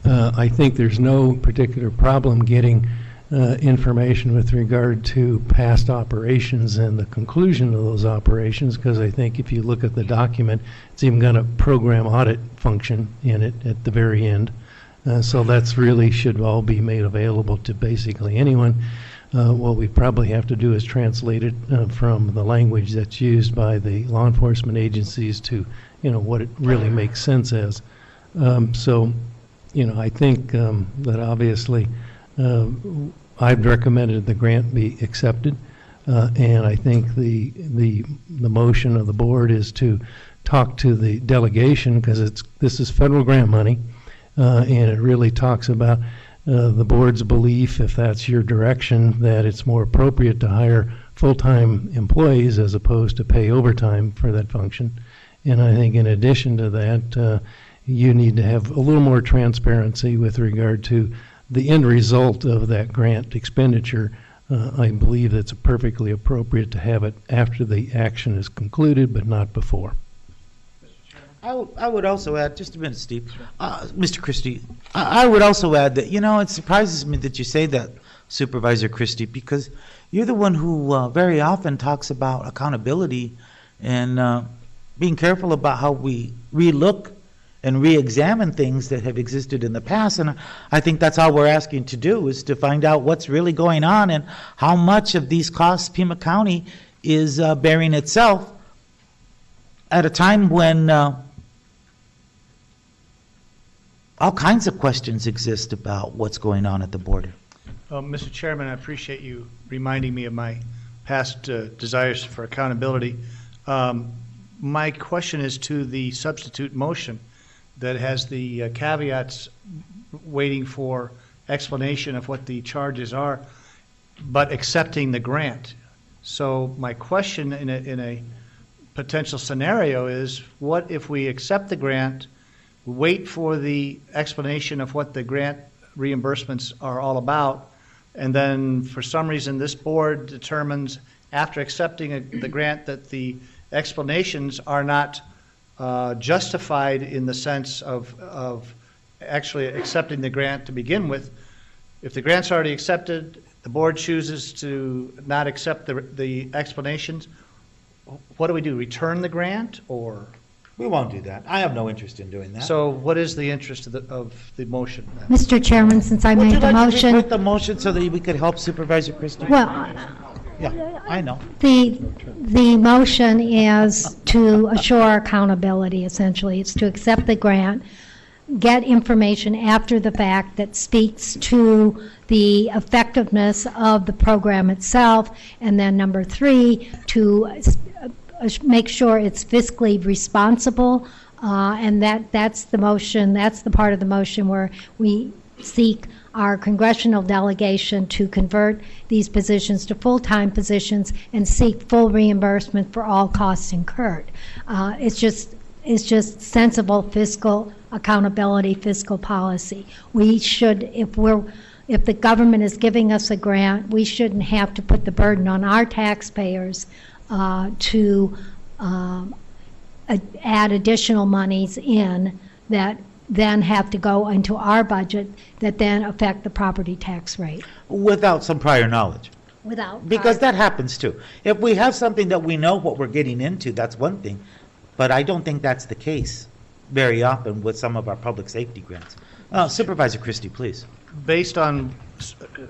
I think there's no particular problem getting information with regard to past operations and the conclusion of those operations, because I think if you look at the document, it's even got a program audit function in it at the very end. So that's really should all be made available to basically anyone. What we probably have to do is translate it from the language that's used by the law enforcement agencies to, what it really makes sense as. So, I think that obviously I've recommended the grant be accepted, and I think the motion of the board is to talk to the delegation because this is federal grant money, and it really talks about the board's belief, if that's your direction, that it's more appropriate to hire full-time employees as opposed to pay overtime for that function. And I think in addition to that, you need to have a little more transparency with regard to the end result of that grant expenditure. I believe it's perfectly appropriate to have it after the action is concluded, but not before. I would also add, just a minute, Steve, Mr. Christie, I would also add that, it surprises me that you say that, Supervisor Christie, because you're the one who very often talks about accountability and being careful about how we relook and re-examine things that have existed in the past. And I think that's all we're asking to do is to find out what's really going on and how much of these costs Pima County is bearing itself at a time when all kinds of questions exist about what's going on at the border. Mr. Chairman, I appreciate you reminding me of my past desires for accountability. My question is to the substitute motion. that has the caveats waiting for explanation of what the charges are, but accepting the grant. So my question in a potential scenario is, what if we accept the grant, wait for the explanation of what the grant reimbursements are all about, and then for some reason this board determines after accepting the grant that the explanations are not justified in the sense of actually accepting the grant to begin with. If the grant's already accepted, the board chooses to not accept the explanations, what do? Return the grant, or? We won't do that. I have no interest in doing that. So what is the interest of the motion? Mr. Chairman, since I made the motion. Would you like to repeat the motion so that we could help Supervisor Christie? Well, yeah, I know. The motion is to assure accountability, essentially. It's to accept the grant, get information after the fact that speaks to the effectiveness of the program itself, and then number 3, to make sure it's fiscally responsible, and that's the motion, that's the part of the motion where we seek our congressional delegation to convert these positions to full-time positions and seek full reimbursement for all costs incurred. It's just sensible fiscal accountability, fiscal policy. We should, if the government is giving us a grant, we shouldn't have to put the burden on our taxpayers to add additional monies in that then have to go into our budget that then affect the property tax rate. Without some prior knowledge. Because that happens too. If we have something that we know what we're getting into, that's one thing. But I don't think that's the case very often with some of our public safety grants. Supervisor Christie, please. Based on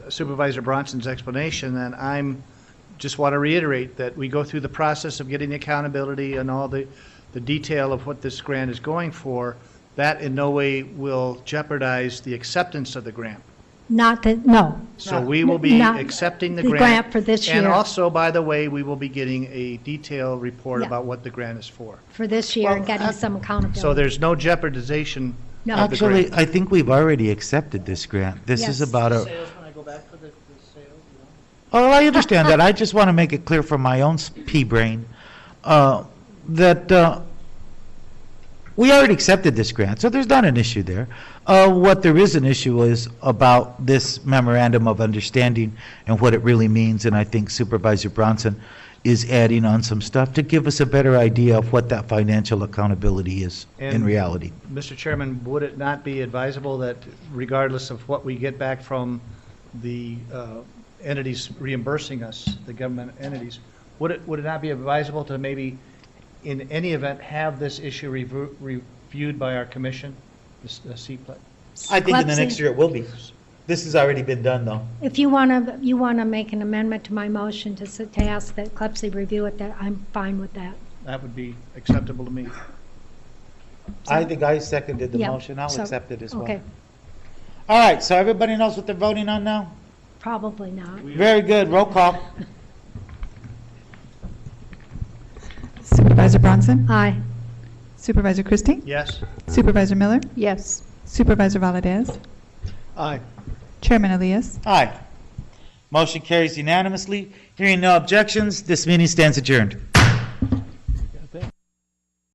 Supervisor Bronson's explanation, then I'm just want to reiterate that we go through the process of getting the accountability and all the detail of what this grant is going for. That in no way will jeopardize the acceptance of the grant. No. So we will be accepting the grant for this year. And also, by the way, we will be getting a detailed report about what the grant is for. For this year, and getting some accountability. So there's no jeopardization No. of the grant. Actually, I think we've already accepted this grant. This is Yes. about Oh, I understand that. I just want to make it clear from my own pea brain that we already accepted this grant, so there's not an issue there. What there is an issue is about this memorandum of understanding and what it really means, and I think Supervisor Bronson is adding on some stuff to give us a better idea of what that financial accountability is in And, reality. Mr. Chairman, would it not be advisable that regardless of what we get back from the entities reimbursing us, the government entities, would it not be advisable to maybe, in any event, have this issue reviewed by our commission, the CPLEC? I think in the next year it will be. This has already been done, though. If you want to make an amendment to my motion to ask that CLEPSI review it, that I'm fine with that. That would be acceptable to me. I think I seconded the Yeah, motion. I'll so- accept it as well. Okay, All right, so everybody knows what they're voting on now? probably not. Very good. Roll call. Supervisor Bronson? Aye. Supervisor Christie? Yes. Supervisor Miller? Yes. Supervisor Valdez? Aye. Chairman Elias? Aye. Motion carries unanimously. Hearing no objections, this meeting stands adjourned.